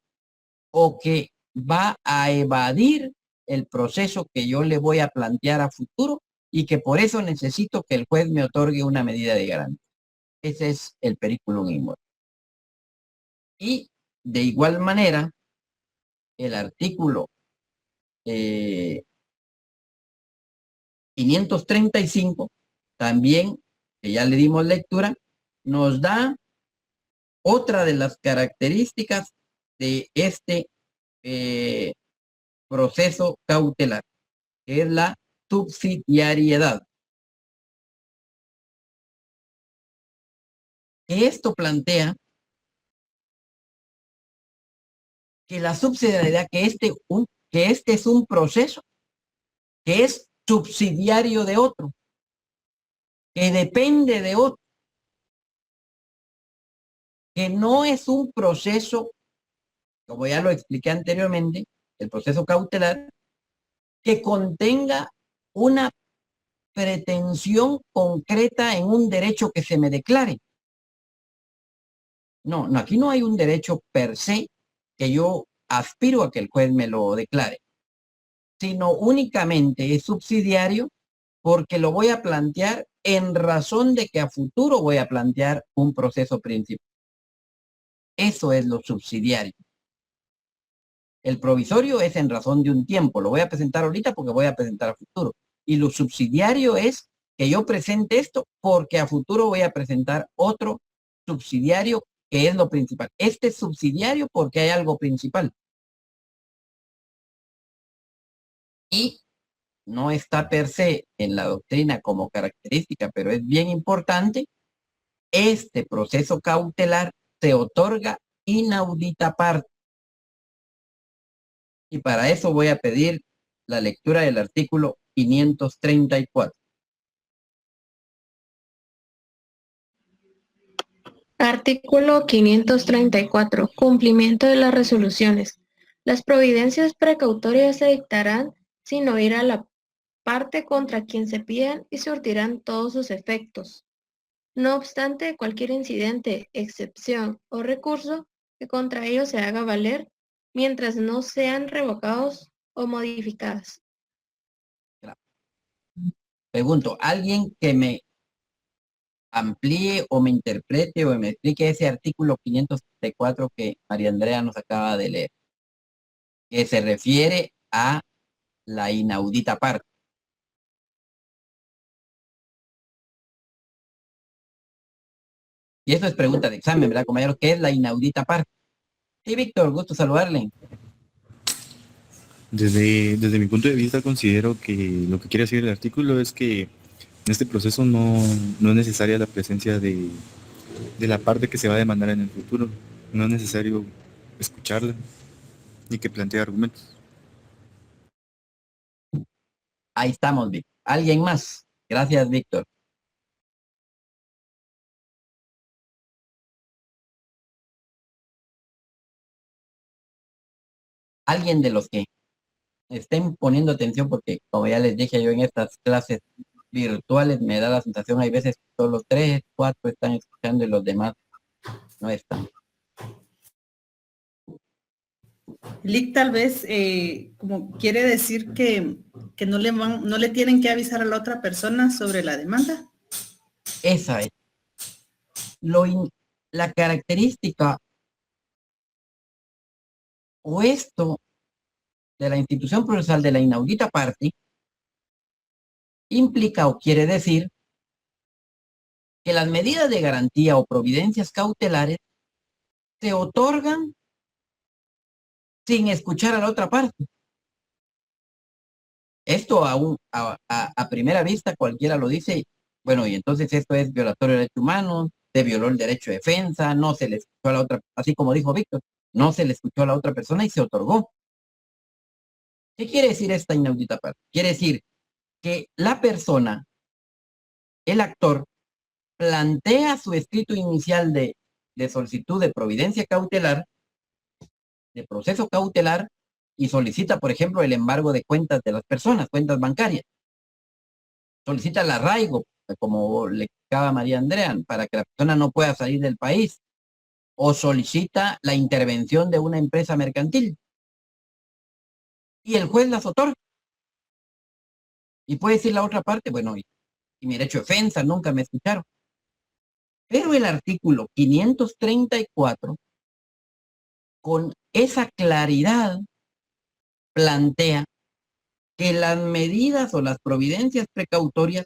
o que va a evadir el proceso que yo le voy a plantear a futuro y que por eso necesito que el juez me otorgue una medida de garantía. Ese es el periculum in mora. Y de igual manera, el artículo 535, también, que ya le dimos lectura, nos da otra de las características de este proceso cautelar, que es la subsidiariedad. Esto plantea que la subsidiariedad, que este es un proceso que es subsidiario de otro, que depende de otro, que no es un proceso, como ya lo expliqué anteriormente, el proceso cautelar, que contenga una pretensión concreta en un derecho que se me declare. No, aquí no hay un derecho per se que yo aspiro a que el juez me lo declare, sino únicamente es subsidiario porque lo voy a plantear en razón de que a futuro voy a plantear un proceso principal. Eso es lo subsidiario. El provisorio es en razón de un tiempo. Lo voy a presentar ahorita porque voy a presentar a futuro. Y lo subsidiario es que yo presente esto porque a futuro voy a presentar otro subsidiario que es lo principal. Este es subsidiario porque hay algo principal. Y no está per se en la doctrina como característica, pero es bien importante. Este proceso cautelar se otorga inaudita parte. Y para eso voy a pedir la lectura del artículo 534. Artículo 534. Cumplimiento de las resoluciones. Las providencias precautorias se dictarán sin oír a la parte contra quien se pidan y surtirán todos sus efectos. No obstante, cualquier incidente, excepción o recurso que contra ellos se haga valer mientras no sean revocados o modificadas. Pregunto, ¿alguien que me amplíe o me interprete o me explique ese artículo 534 que María Andrea nos acaba de leer, que se refiere a la inaudita parte? Y eso es pregunta de examen, ¿verdad, compañero? ¿Qué es la inaudita parte? Sí, Víctor, gusto saludarle. Desde mi punto de vista considero que lo que quiere decir el artículo es que en este proceso no es necesaria la presencia de la parte que se va a demandar en el futuro. No es necesario escucharla ni que plantee argumentos. Ahí estamos, Víctor. ¿Alguien más? Gracias, Víctor. Alguien de los que estén poniendo atención, porque como ya les dije yo en estas clases virtuales, me da la sensación, hay veces que solo 3, 4 están escuchando y los demás no están. Lick tal vez como quiere decir que no le tienen que avisar a la otra persona sobre la demanda. Esa es. La característica o esto de la institución procesal de la inaudita parte implica o quiere decir que las medidas de garantía o providencias cautelares se otorgan sin escuchar a la otra parte. Esto a primera vista cualquiera lo dice, bueno, y entonces esto es violatorio de derechos humanos, se violó el derecho de defensa, no se le escuchó a la otra, así como dijo Víctor, no se le escuchó a la otra persona y se otorgó. ¿Qué quiere decir esta inaudita parte? Quiere decir que la persona, el actor, plantea su escrito inicial de solicitud de providencia cautelar, de proceso cautelar, y solicita, por ejemplo, el embargo de cuentas de las personas, cuentas bancarias. Solicita el arraigo, como le explicaba María Andrea, para que la persona no pueda salir del país. O solicita la intervención de una empresa mercantil. Y el juez las otorga. Y puede decir la otra parte, bueno, y mi derecho de defensa, nunca me escucharon. Pero el artículo 534, con esa claridad, plantea que las medidas o las providencias precautorias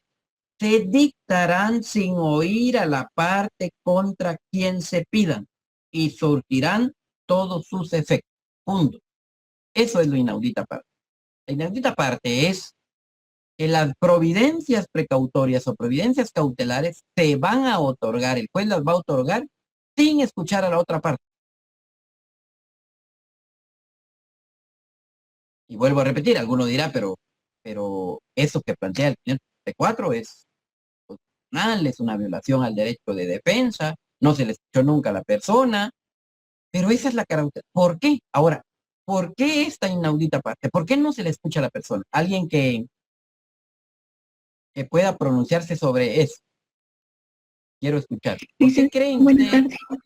se dictarán sin oír a la parte contra quien se pidan y surtirán todos sus efectos. Punto. Eso es lo inaudita parte. La inaudita parte es que las providencias precautorias o providencias cautelares se van a otorgar, el juez las va a otorgar sin escuchar a la otra parte. Y vuelvo a repetir, alguno dirá, pero eso que plantea el 534 es constitucional, es una violación al derecho de defensa, no se le escuchó nunca a la persona, pero esa es la característica. ¿Por qué? Ahora, ¿por qué esta inaudita parte? ¿Por qué no se le escucha a la persona? Alguien que pueda pronunciarse sobre eso. Quiero escuchar. ¿Por qué creen Buenas ustedes? tardes.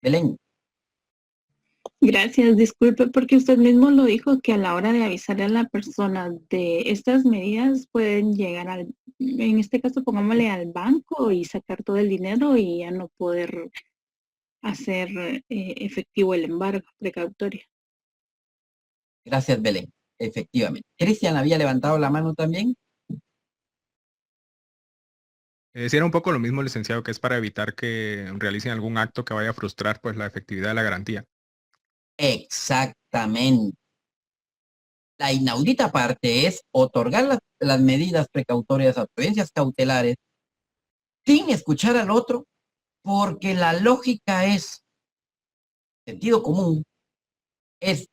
Belén. Gracias, disculpe, porque usted mismo lo dijo que a la hora de avisarle a la persona de estas medidas pueden llegar en este caso pongámosle al banco y sacar todo el dinero y ya no poder hacer efectivo el embargo precautorio. Gracias, Belén. Efectivamente. Cristian había levantado la mano también. Sí, era un poco lo mismo, licenciado, que es para evitar que realicen algún acto que vaya a frustrar pues la efectividad de la garantía. Exactamente. La inaudita parte es otorgar las medidas precautorias a providencias cautelares sin escuchar al otro, porque la lógica es, sentido común, es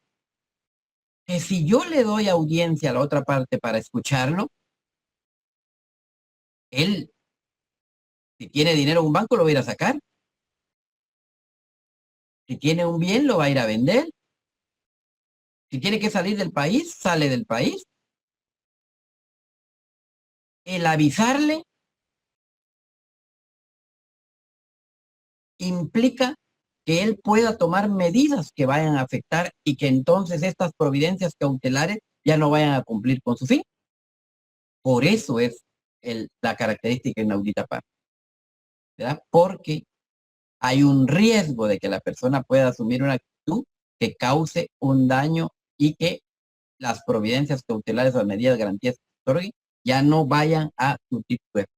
que si yo le doy audiencia a la otra parte para escucharlo, él, si tiene dinero en un banco, lo va a ir a sacar. Si tiene un bien, lo va a ir a vender. Si tiene que salir del país, sale del país. El avisarle implica que él pueda tomar medidas que vayan a afectar y que entonces estas providencias cautelares ya no vayan a cumplir con su fin. Por eso es la característica inaudita parte, ¿verdad? Porque hay un riesgo de que la persona pueda asumir una actitud que cause un daño y que las providencias cautelares o las medidas de garantías ya no vayan a surtir su efecto.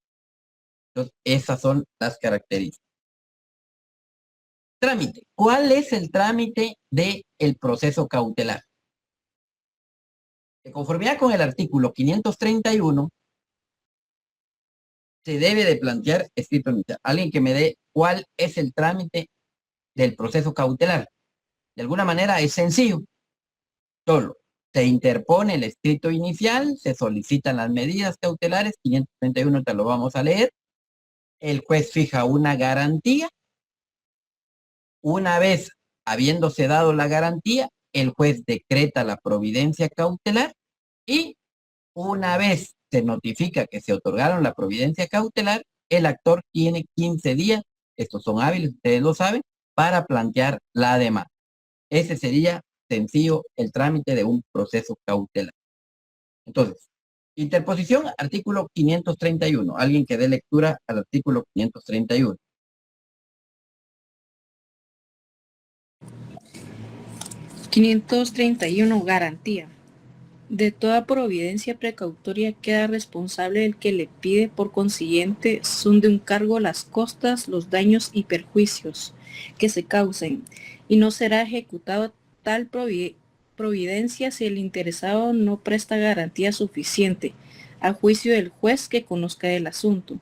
Entonces, esas son las características. Trámite. ¿Cuál es el trámite del proceso cautelar? De conformidad con el artículo 531, se debe de plantear escrito inicial. Alguien que me dé cuál es el trámite del proceso cautelar. De alguna manera es sencillo. Solo se interpone el escrito inicial, se solicitan las medidas cautelares, 531 te lo vamos a leer. El juez fija una garantía. Una vez habiéndose dado la garantía, el juez decreta la providencia cautelar y una vez se notifica que se otorgaron la providencia cautelar, el actor tiene 15 días, estos son hábiles, ustedes lo saben, para plantear la demanda. Ese sería sencillo el trámite de un proceso cautelar. Entonces, interposición, artículo 531. Alguien que dé lectura al artículo 531. Garantía. De toda providencia precautoria queda responsable el que le pide, por consiguiente, son de un cargo las costas, los daños y perjuicios que se causen, y no será ejecutado tal providencia si el interesado no presta garantía suficiente, a juicio del juez que conozca el asunto.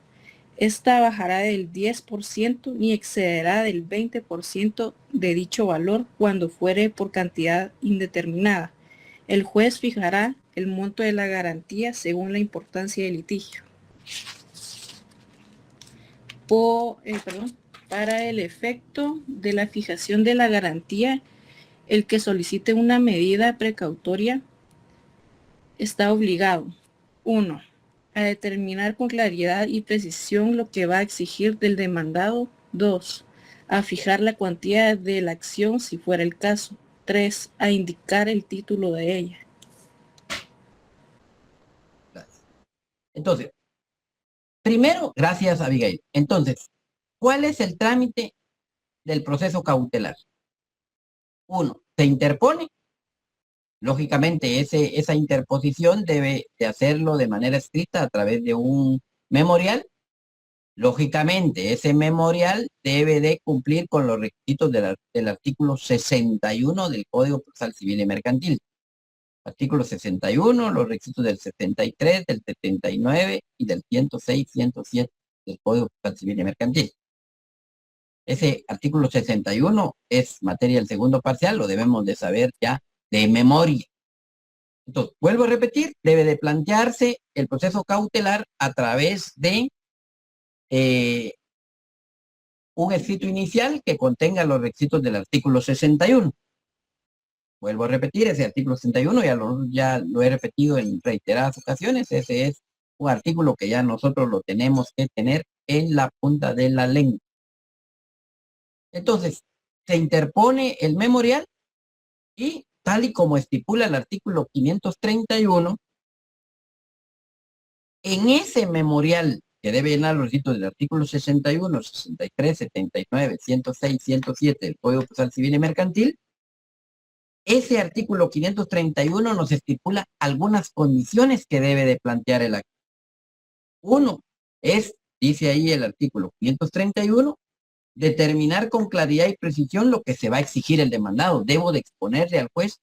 Esta bajará del 10% ni excederá del 20% de dicho valor cuando fuere por cantidad indeterminada. El juez fijará el monto de la garantía según la importancia del litigio. Para el efecto de la fijación de la garantía, el que solicite una medida precautoria está obligado: 1. A determinar con claridad y precisión lo que va a exigir del demandado. 2. A fijar la cuantía de la acción si fuera el caso. 3. A indicar el título de ella. Entonces, primero, gracias Abigail. Entonces, ¿cuál es el trámite del proceso cautelar? 1. Se interpone. Lógicamente, esa interposición debe de hacerlo de manera escrita a través de un memorial. Lógicamente, ese memorial debe de cumplir con los requisitos del artículo 61 del Código Procesal Civil y Mercantil. Artículo 61, los requisitos del 73, del 79 y del 106, 107 del Código Procesal Civil y Mercantil. Ese artículo 61 es materia del segundo parcial, lo debemos de saber ya de memoria. Entonces, vuelvo a repetir, debe de plantearse el proceso cautelar a través de un escrito inicial que contenga los requisitos del artículo 61. Vuelvo a repetir, ese artículo 61 ya lo he repetido en reiteradas ocasiones. Ese es un artículo que ya nosotros lo tenemos que tener en la punta de la lengua. Entonces, se interpone el memorial y tal y como estipula el artículo 531, en ese memorial que debe llenar los requisitos del artículo 61, 63, 79, 106, 107 del Código Procesal Civil y Mercantil, ese artículo 531 nos estipula algunas condiciones que debe de plantear el acto. Uno es, dice ahí el artículo 531, determinar con claridad y precisión lo que se va a exigir el demandado. Debo de exponerle al juez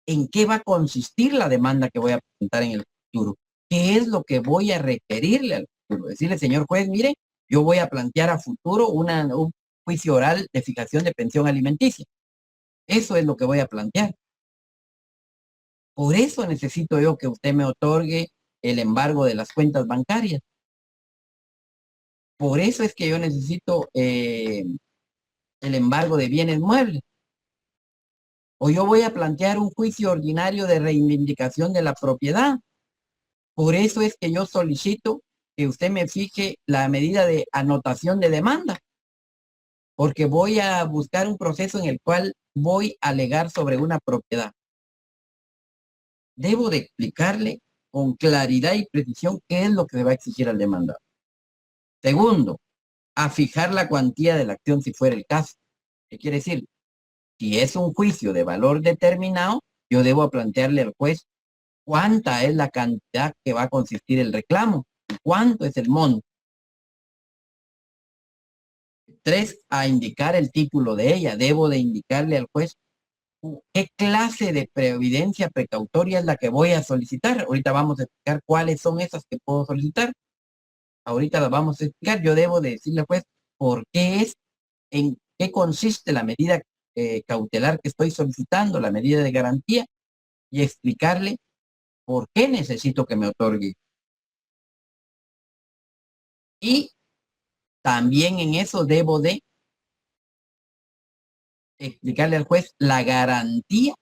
en qué va a consistir la demanda que voy a presentar en el futuro. ¿Qué es lo que voy a requerirle al futuro? Decirle, señor juez, mire, yo voy a plantear a futuro un juicio oral de fijación de pensión alimenticia. Eso es lo que voy a plantear. Por eso necesito yo que usted me otorgue el embargo de las cuentas bancarias. Por eso es que yo necesito el embargo de bienes muebles. O yo voy a plantear un juicio ordinario de reivindicación de la propiedad. Por eso es que yo solicito que usted me fije la medida de anotación de demanda. Porque voy a buscar un proceso en el cual voy a alegar sobre una propiedad. Debo de explicarle con claridad y precisión qué es lo que se va a exigir al demandado. Segundo, a fijar la cuantía de la acción si fuera el caso. ¿Qué quiere decir? Si es un juicio de valor determinado, yo debo plantearle al juez cuánta es la cantidad que va a consistir el reclamo, cuánto es el monto. 3, a indicar el título de ella. Debo de indicarle al juez qué clase de previdencia precautoria es la que voy a solicitar. Ahorita vamos a explicar cuáles son esas que puedo solicitar. Ahorita las vamos a explicar. Yo debo de decirle al juez por qué es, en qué consiste la medida cautelar que estoy solicitando, la medida de garantía, y explicarle por qué necesito que me otorgue. Y también en eso debo de explicarle al juez la garantía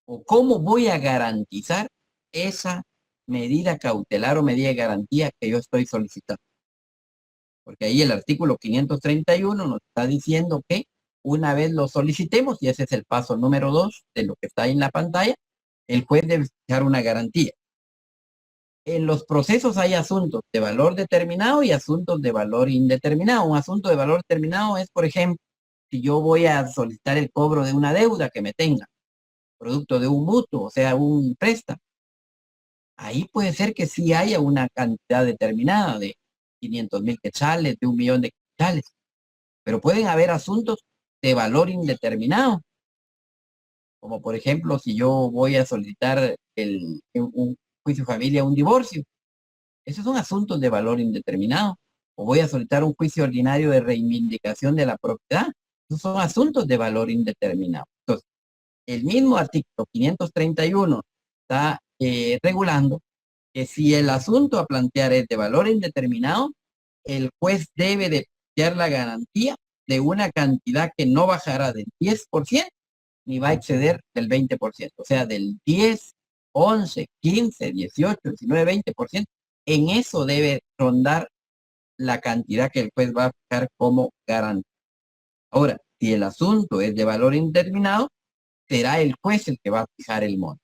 o cómo voy a garantizar esa medida cautelar o medida de garantía que yo estoy solicitando. Porque ahí el artículo 531 nos está diciendo que una vez lo solicitemos, y ese es el paso número 2 de lo que está ahí en la pantalla, el juez debe fijar una garantía. En los procesos hay asuntos de valor determinado y asuntos de valor indeterminado. Un asunto de valor determinado es, por ejemplo, si yo voy a solicitar el cobro de una deuda que me tenga, producto de un mutuo, o sea, un préstamo. Ahí puede ser que sí haya una cantidad determinada de 500,000 quetzales, de 1,000,000 de quetzales. Pero pueden haber asuntos de valor indeterminado. Como por ejemplo, si yo voy a solicitar un juicio de familia, un divorcio. Esos son asuntos de valor indeterminado. O voy a solicitar un juicio ordinario de reivindicación de la propiedad. Esos son asuntos de valor indeterminado. Entonces, el mismo artículo 531 está regulando que si el asunto a plantear es de valor indeterminado, el juez debe de plantear la garantía de una cantidad que no bajará del 10% ni va a exceder del 20%, o sea, del 10, 11, 15, 18, 19, 20%. En eso debe rondar la cantidad que el juez va a fijar como garantía. Ahora, si el asunto es de valor indeterminado, será el juez el que va a fijar el monto.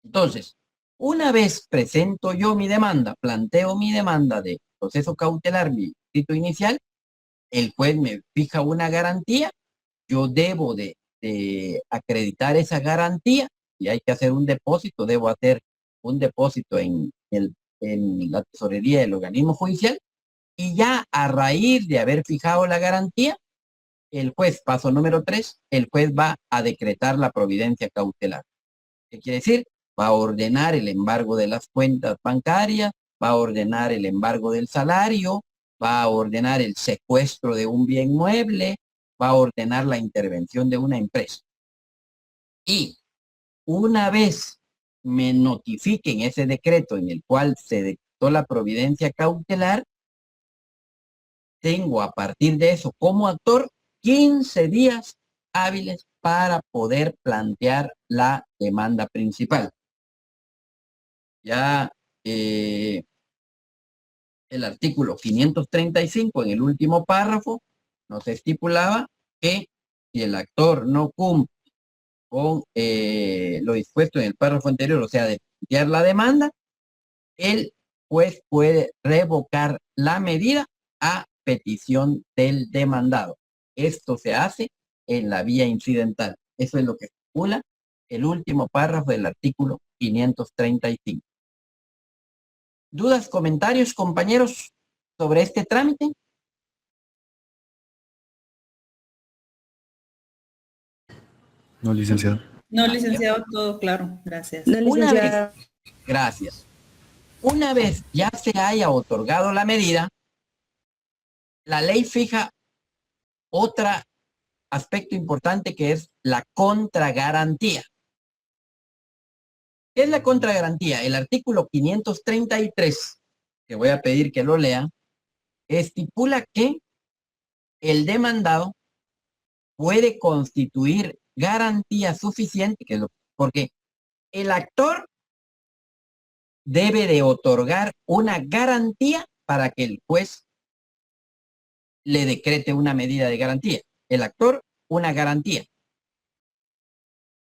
Entonces, una vez presento yo mi demanda, planteo mi demanda de proceso cautelar, mi escrito inicial, el juez me fija una garantía, yo debo de acreditar esa garantía, y hay que hacer un depósito, debo hacer un depósito en la tesorería del organismo judicial, y ya a raíz de haber fijado la garantía, el juez, paso número 3, el juez va a decretar la providencia cautelar. ¿Qué quiere decir? Va a ordenar el embargo de las cuentas bancarias, va a ordenar el embargo del salario, va a ordenar el secuestro de un bien mueble, va a ordenar la intervención de una empresa. Y una vez me notifiquen ese decreto en el cual se decretó la providencia cautelar, tengo a partir de eso como actor 15 días hábiles para poder plantear la demanda principal. Ya el artículo 535 en el último párrafo nos estipulaba que si el actor no cumple con lo dispuesto en el párrafo anterior, o sea, de plantear la demanda, el juez puede revocar la medida a petición del demandado. Esto se hace en la vía incidental. Eso es lo que estipula el último párrafo del artículo 535. ¿Dudas, comentarios, compañeros, sobre este trámite? No, licenciado. No, licenciado, todo claro. Gracias. Gracias. Una vez ya se haya otorgado la medida, la ley fija otro aspecto importante que es la contragarantía. ¿Qué es la contragarantía? El artículo 533, que voy a pedir que lo lean, estipula que el demandado puede constituir garantía suficiente, porque el actor debe de otorgar una garantía para que el juez le decrete una medida de garantía. El actor, una garantía.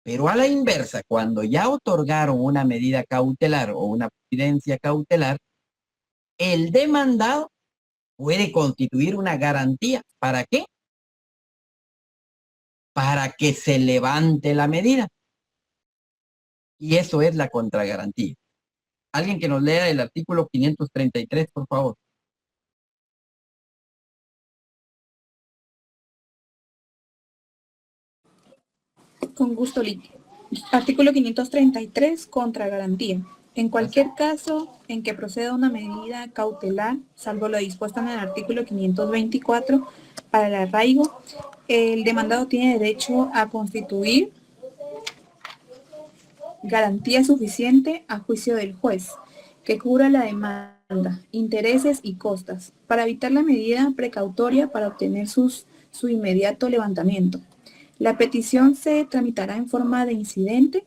Pero a la inversa, cuando ya otorgaron una medida cautelar o una providencia cautelar, el demandado puede constituir una garantía. ¿Para qué? Para que se levante la medida. Y eso es la contragarantía. Alguien que nos lea el artículo 533, por favor. Con gusto, Lick. Artículo 533, contragarantía. En cualquier caso en que proceda una medida cautelar, salvo lo dispuesto en el artículo 524 para el arraigo, el demandado tiene derecho a constituir garantía suficiente a juicio del juez, que cubra la demanda, intereses y costas, para evitar la medida precautoria para obtener su inmediato levantamiento. La petición se tramitará en forma de incidente.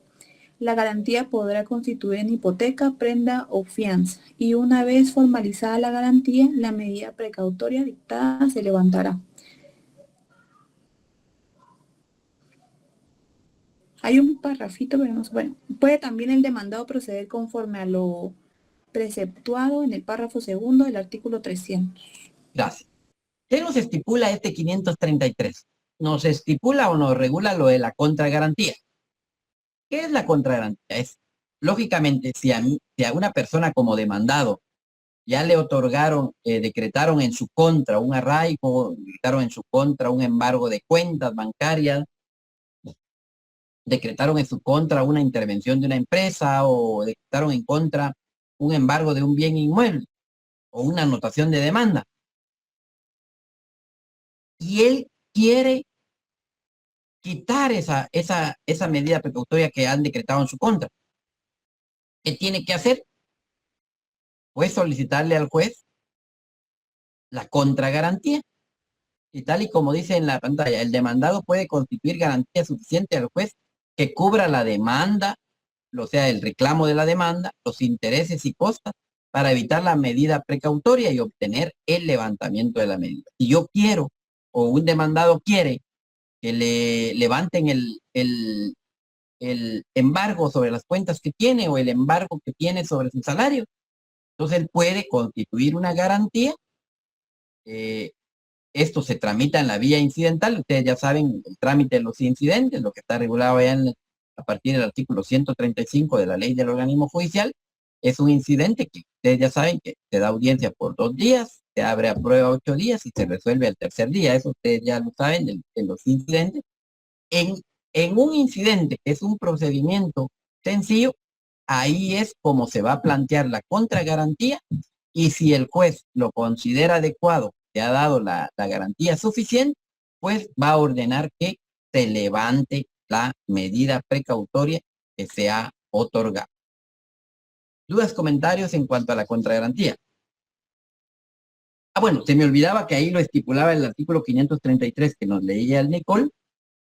La garantía podrá constituir en hipoteca, prenda o fianza, y una vez formalizada la garantía, la medida precautoria dictada se levantará. Hay un parrafito, pero no sé, bueno, puede también el demandado proceder conforme a lo preceptuado en el párrafo segundo del artículo 300. Gracias. ¿Qué nos estipula este 533? Nos estipula o nos regula lo de la contragarantía. ¿Qué es la contragarantía? Es, lógicamente, si a una persona como demandado ya le otorgaron, decretaron en su contra un arraigo, decretaron en su contra un embargo de cuentas bancarias, decretaron en su contra una intervención de una empresa o decretaron en contra un embargo de un bien inmueble o una anotación de demanda. Y él quiere quitar esa medida precautoria que han decretado en su contra. ¿Qué tiene que hacer? Pues solicitarle al juez la contragarantía. Y tal y como dice en la pantalla, el demandado puede constituir garantía suficiente al juez que cubra la demanda, o sea, el reclamo de la demanda, los intereses y costas, para evitar la medida precautoria y obtener el levantamiento de la medida. Si yo quiero, o un demandado quiere, que le levanten el embargo sobre las cuentas que tiene o el embargo que tiene sobre su salario, entonces él puede constituir una garantía. Esto se tramita en la vía incidental. Ustedes ya saben el trámite de los incidentes, lo que está regulado ya a partir del artículo 135 de la ley del organismo judicial. Es un incidente que ustedes ya saben que se da audiencia por 2 días, se abre a prueba 8 días y se resuelve al tercer día. Eso ustedes ya lo saben de los incidentes. En un incidente, que es un procedimiento sencillo, ahí es como se va a plantear la contragarantía, y si el juez lo considera adecuado, te ha dado la garantía suficiente, pues va a ordenar que se levante la medida precautoria que se ha otorgado. ¿Dudas, comentarios en cuanto a la contragarantía? Bueno, se me olvidaba que ahí lo estipulaba el artículo 533 que nos leía el Nicole,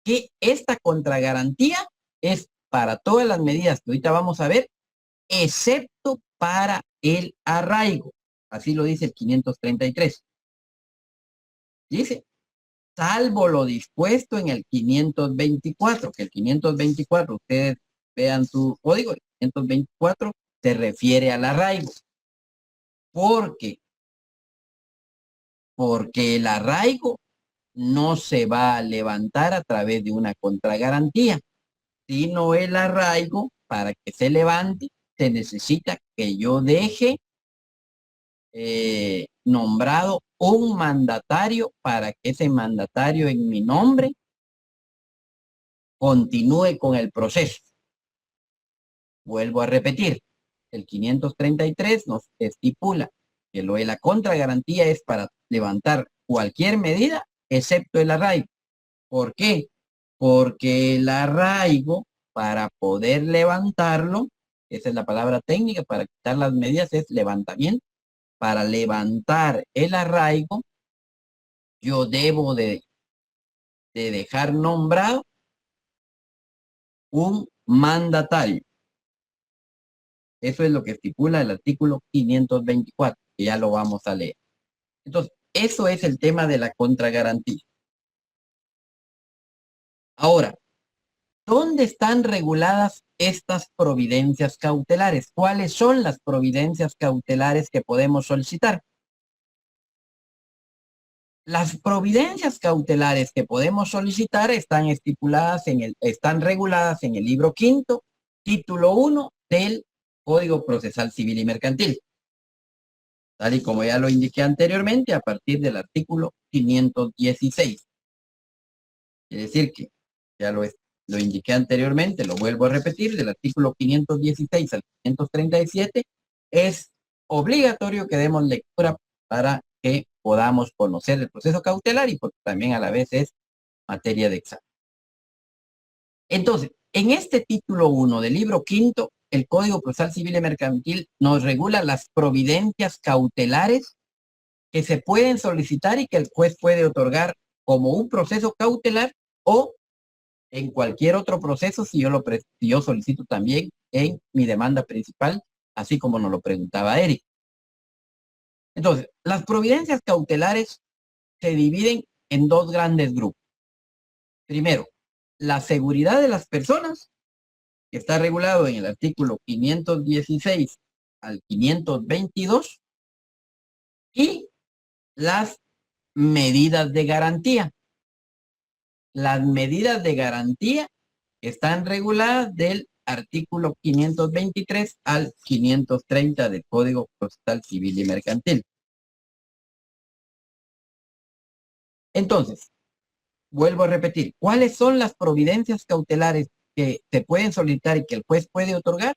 que esta contragarantía es para todas las medidas que ahorita vamos a ver, excepto para el arraigo. Así lo dice el 533. Dice, salvo lo dispuesto en el 524, que el 524, ustedes vean su código, el 524 se refiere al arraigo. Porque el arraigo no se va a levantar a través de una contragarantía, sino el arraigo, para que se levante, se necesita que yo deje nombrado un mandatario para que ese mandatario en mi nombre continúe con el proceso. Vuelvo a repetir, el 533 nos estipula que lo de la contragarantía es para levantar cualquier medida excepto el arraigo. ¿Por qué? Porque el arraigo, para poder levantarlo, esa es la palabra técnica, para quitar las medidas es levantamiento. Para levantar el arraigo, yo debo de dejar nombrado un mandatario. Eso es lo que estipula el artículo 524, que ya lo vamos a leer. Entonces, eso es el tema de la contragarantía. Ahora, ¿dónde están reguladas estas providencias cautelares? ¿Cuáles son las providencias cautelares que podemos solicitar? Las providencias cautelares que podemos solicitar están estipuladas están reguladas en el libro quinto, título 1 del Código Procesal Civil y Mercantil. Tal y como ya lo indiqué anteriormente, a partir del artículo 516. Es decir que ya lo indiqué anteriormente, lo vuelvo a repetir, del artículo 516 al 537, es obligatorio que demos lectura para que podamos conocer el proceso cautelar y porque también a la vez es materia de examen. Entonces, en este título 1 del libro quinto, el Código Procesal Civil y Mercantil nos regula las providencias cautelares que se pueden solicitar y que el juez puede otorgar como un proceso cautelar o en cualquier otro proceso si yo solicito también en mi demanda principal, así como nos lo preguntaba Eric. Entonces, las providencias cautelares se dividen en 2 grandes grupos. Primero, la seguridad de las personas, que está regulado en el artículo 516 al 522, y las medidas de garantía. Las medidas de garantía están reguladas del artículo 523 al 530 del Código Procesal Civil y Mercantil. Entonces, vuelvo a repetir, ¿cuáles son las providencias cautelares que se pueden solicitar y que el juez puede otorgar?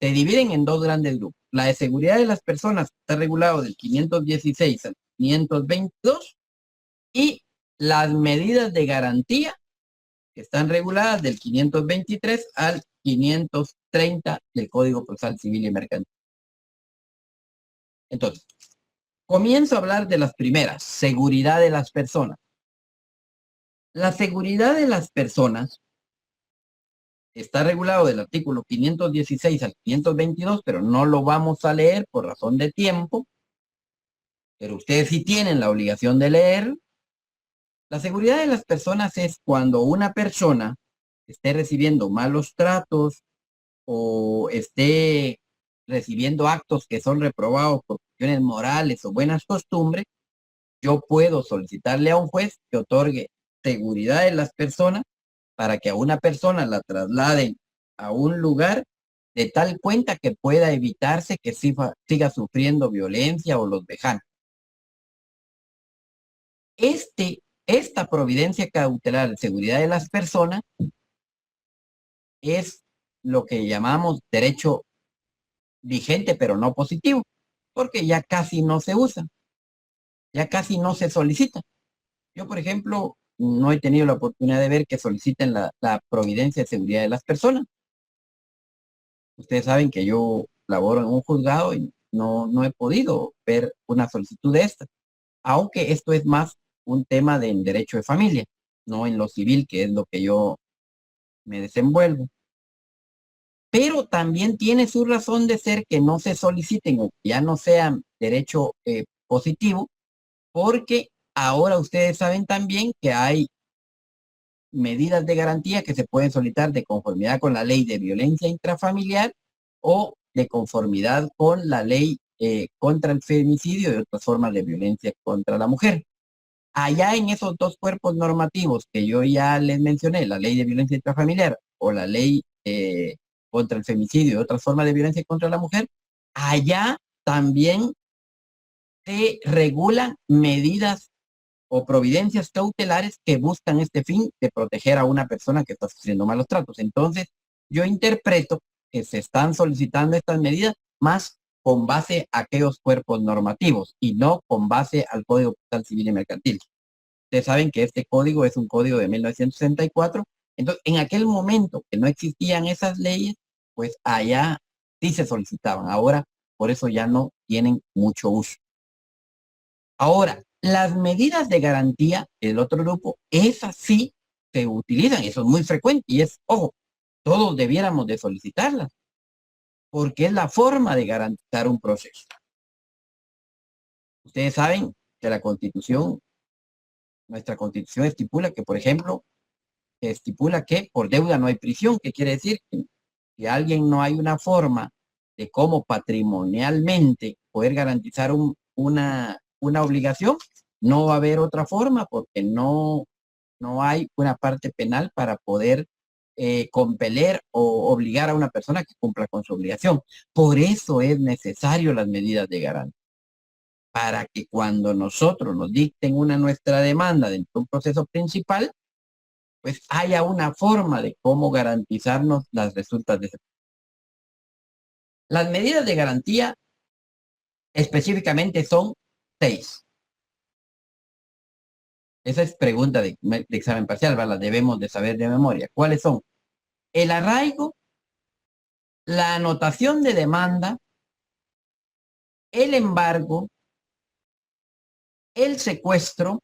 Se dividen en 2 grandes grupos. La de seguridad de las personas está regulado del 516 al 522 y las medidas de garantía que están reguladas del 523 al 530 del Código Procesal Civil y Mercantil. Entonces, comienzo a hablar de las primeras, seguridad de las personas. La seguridad de las personas está regulado del artículo 516 al 522, pero no lo vamos a leer por razón de tiempo. Pero ustedes sí tienen la obligación de leer. La seguridad de las personas es cuando una persona esté recibiendo malos tratos o esté recibiendo actos que son reprobados por cuestiones morales o buenas costumbres, yo puedo solicitarle a un juez que otorgue seguridad de las personas para que a una persona la trasladen a un lugar de tal cuenta que pueda evitarse que siga sufriendo violencia o los vejanos. Esta providencia cautelar de seguridad de las personas es lo que llamamos derecho vigente, pero no positivo, porque ya casi no se usa, ya casi no se solicita. Yo, por ejemplo, no he tenido la oportunidad de ver que soliciten la providencia de seguridad de las personas. Ustedes saben que yo laboro en un juzgado y no he podido ver una solicitud de esta, aunque esto es más un tema de derecho de familia, no en lo civil, que es lo que yo me desenvuelvo. Pero también tiene su razón de ser que no se soliciten o que ya no sean derecho positivo, porque ahora ustedes saben también que hay medidas de garantía que se pueden solicitar de conformidad con la ley de violencia intrafamiliar o de conformidad con la ley contra el femicidio y otras formas de violencia contra la mujer. Allá en esos dos cuerpos normativos que yo ya les mencioné, la ley de violencia intrafamiliar o la ley contra el femicidio y otras formas de violencia contra la mujer, allá también se regulan medidas o providencias cautelares que buscan este fin de proteger a una persona que está sufriendo malos tratos. Entonces, yo interpreto que se están solicitando estas medidas más con base a aquellos cuerpos normativos y no con base al Código Procesal Civil y Mercantil. Ustedes saben que este código es un código de 1964. Entonces, en aquel momento que no existían esas leyes, pues allá sí se solicitaban. Ahora, por eso ya no tienen mucho uso. Ahora, las medidas de garantía, el otro grupo, esas sí se utilizan. Eso es muy frecuente y es, ojo, todos debiéramos de solicitarlas, porque es la forma de garantizar un proceso. Ustedes saben que la Constitución, nuestra Constitución estipula que, por ejemplo, estipula que por deuda no hay prisión, que quiere decir que si alguien no hay una forma de cómo patrimonialmente poder garantizar una obligación, no va a haber otra forma porque no hay una parte penal para poder compeler o obligar a una persona que cumpla con su obligación. Por eso es necesario las medidas de garantía, para que cuando nosotros nos dicten nuestra demanda dentro de un proceso principal, pues haya una forma de cómo garantizarnos las resultas de ese proceso. Las medidas de garantía específicamente son 6. Esa es pregunta de examen parcial, ¿verdad? Las debemos de saber de memoria. ¿Cuáles son? El arraigo, la anotación de demanda, el embargo, el secuestro,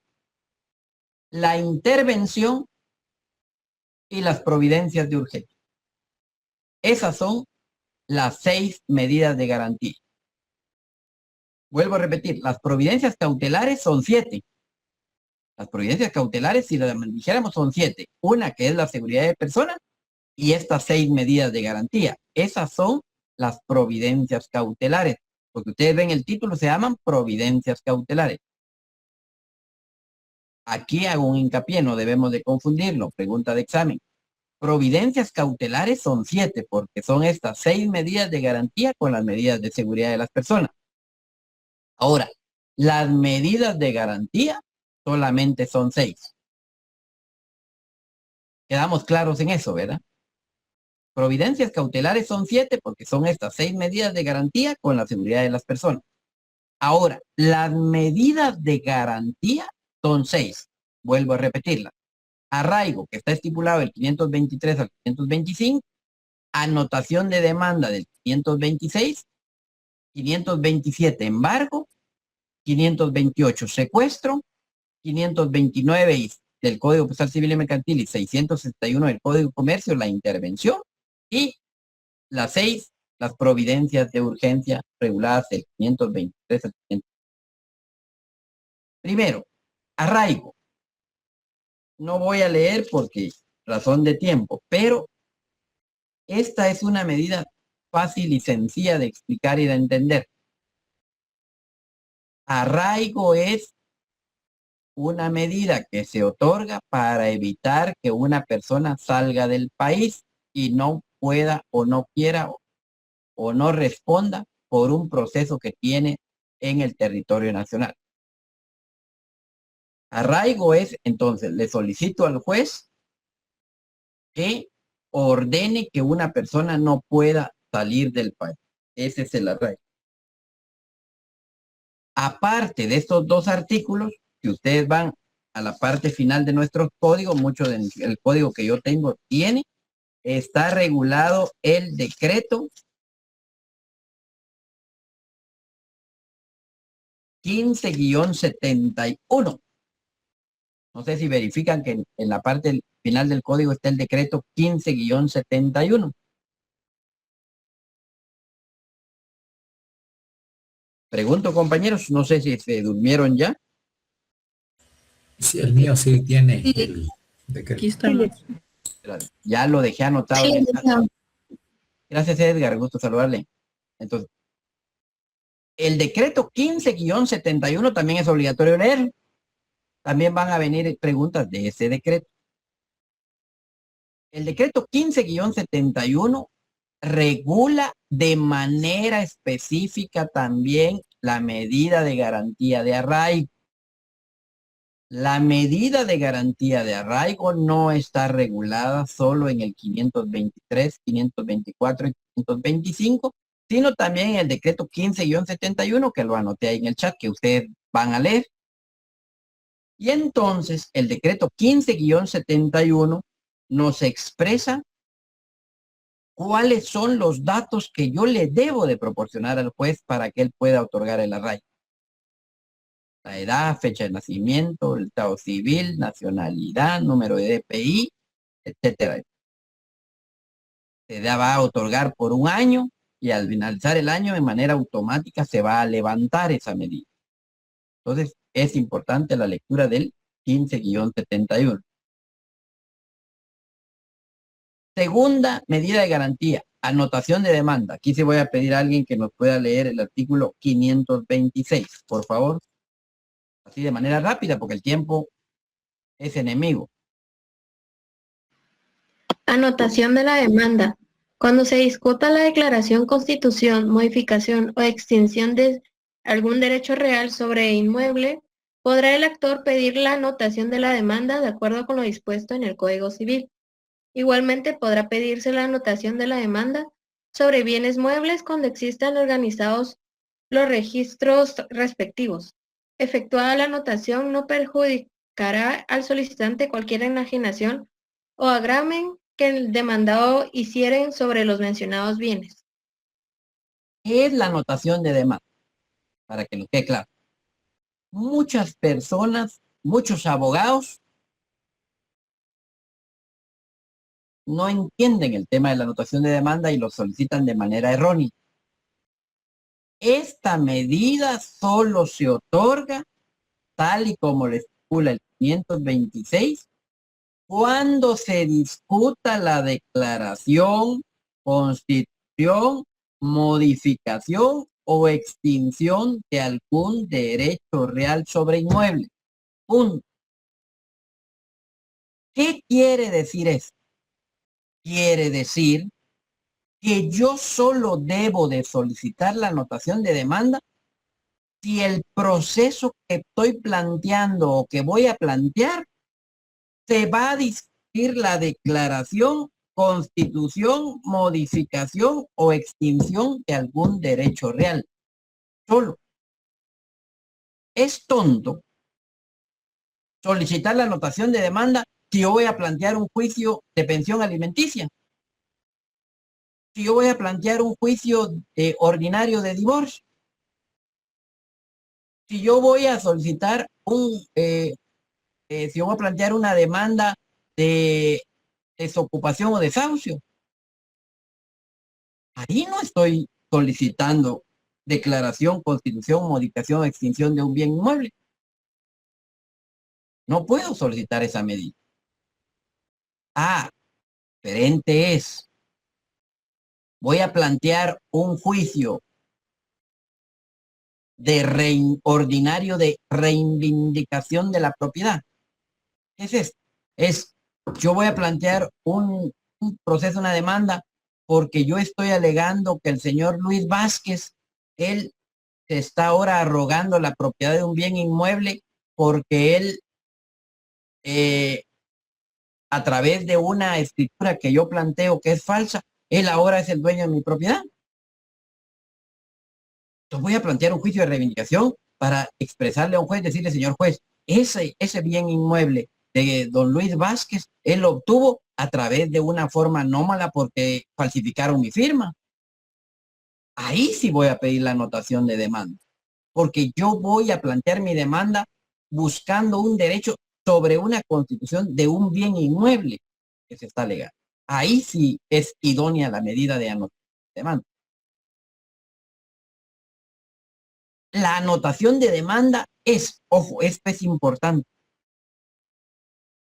la intervención y las providencias de urgencia. Esas son las 6 medidas de garantía. Vuelvo a repetir, las providencias cautelares son 7. Las providencias cautelares, si las dijéramos, son 7. Una que es la seguridad de personas y estas 6 medidas de garantía. Esas son las providencias cautelares. Porque ustedes ven el título, se llaman providencias cautelares. Aquí hago un hincapié, no debemos de confundirlo. Pregunta de examen. Providencias cautelares son 7 porque son estas 6 medidas de garantía con las medidas de seguridad de las personas. Ahora, las medidas de garantía solamente son 6. Quedamos claros en eso, ¿verdad? Providencias cautelares son 7 porque son estas 6 medidas de garantía con la seguridad de las personas. Ahora, las medidas de garantía son 6. Vuelvo a repetirla. arraigo, que está estipulado del 523 al 525, anotación de demanda del 526, 527 embargo, 528 secuestro, 529 del Código Postal Civil y Mercantil y 661 del Código de Comercio, la intervención, y las 6, las providencias de urgencia reguladas del 523 al 500. Primero, arraigo. No voy a leer porque razón de tiempo, pero esta es una medida fácil y sencilla de explicar y de entender. Arraigo es una medida que se otorga para evitar que una persona salga del país y no pueda o no quiera o no responda por un proceso que tiene en el territorio nacional. Arraigo es, entonces, le solicito al juez que ordene que una persona no pueda salir del país. Ese es el arraigo. Aparte de estos dos artículos, si ustedes van a la parte final de nuestro código, mucho del código que yo tengo está regulado el decreto 15-71. No sé si verifican que en la parte final del código está el decreto 15-71. Pregunto, compañeros, no sé si se durmieron ya. Sí, el mío sí tiene el decreto. Aquí está. Ya lo dejé anotado. Sí, Gracias, Edgar, gusto saludarle. Entonces, el decreto 15-71 también es obligatorio leer. También van a venir preguntas de ese decreto. El decreto 15-71 regula de manera específica también la medida de garantía de arraigo. La medida de garantía de arraigo no está regulada solo en el 523, 524 y 525, sino también en el decreto 15-71, que lo anoté ahí en el chat, que ustedes van a leer. Y entonces el decreto 15-71 nos expresa cuáles son los datos que yo le debo de proporcionar al juez para que él pueda otorgar el arraigo. La edad, fecha de nacimiento, el estado civil, nacionalidad, número de DPI, etcétera. Se va a otorgar por un año y al finalizar el año de manera automática se va a levantar esa medida. Entonces es importante la lectura del 15-71. Segunda medida de garantía, anotación de demanda. Aquí se voy a pedir a alguien que nos pueda leer el artículo 526, por favor. Así de manera rápida, porque el tiempo es enemigo. Anotación de la demanda. Cuando se discuta la declaración, constitución, modificación o extinción de algún derecho real sobre inmueble, podrá el actor pedir la anotación de la demanda de acuerdo con lo dispuesto en el Código Civil. Igualmente podrá pedirse la anotación de la demanda sobre bienes muebles cuando existan organizados los registros respectivos. Efectuada la anotación no perjudicará al solicitante cualquier enajenación o agramen que el demandado hicieren sobre los mencionados bienes. ¿Qué es la anotación de demanda? Para que lo quede claro. Muchas personas, muchos abogados no entienden el tema de la anotación de demanda y lo solicitan de manera errónea. Esta medida solo se otorga, tal y como le estipula el 526, cuando se discuta la declaración, constitución, modificación o extinción de algún derecho real sobre inmueble. Punto. ¿Qué quiere decir eso? Quiere decir que yo solo debo de solicitar la anotación de demanda si el proceso que estoy planteando o que voy a plantear se va a discutir la declaración, constitución, modificación o extinción de algún derecho real. Solo. Es tonto solicitar la anotación de demanda si yo voy a plantear un juicio de pensión alimenticia, si yo voy a plantear un juicio ordinario de divorcio, si yo voy a solicitar si yo voy a plantear una demanda de desocupación o desahucio, ahí no estoy solicitando declaración, constitución, modificación o extinción de un bien inmueble. No puedo solicitar esa medida. Diferente es. Voy a plantear un juicio ordinario de reivindicación de la propiedad. ¿Qué es esto? Yo voy a plantear un proceso, una demanda, porque yo estoy alegando que el señor Luis Vázquez, él se está ahora arrogando la propiedad de un bien inmueble porque él, a través de una escritura que yo planteo que es falsa, él ahora es el dueño de mi propiedad. Entonces voy a plantear un juicio de reivindicación para expresarle a un juez, decirle, señor juez, ese bien inmueble de don Luis Vázquez, él lo obtuvo a través de una forma anómala porque falsificaron mi firma. Ahí sí voy a pedir la anotación de demanda, porque yo voy a plantear mi demanda buscando un derecho sobre una constitución de un bien inmueble que se está alegando. Ahí sí es idónea la medida de anotación de demanda. La anotación de demanda ojo, esto es importante.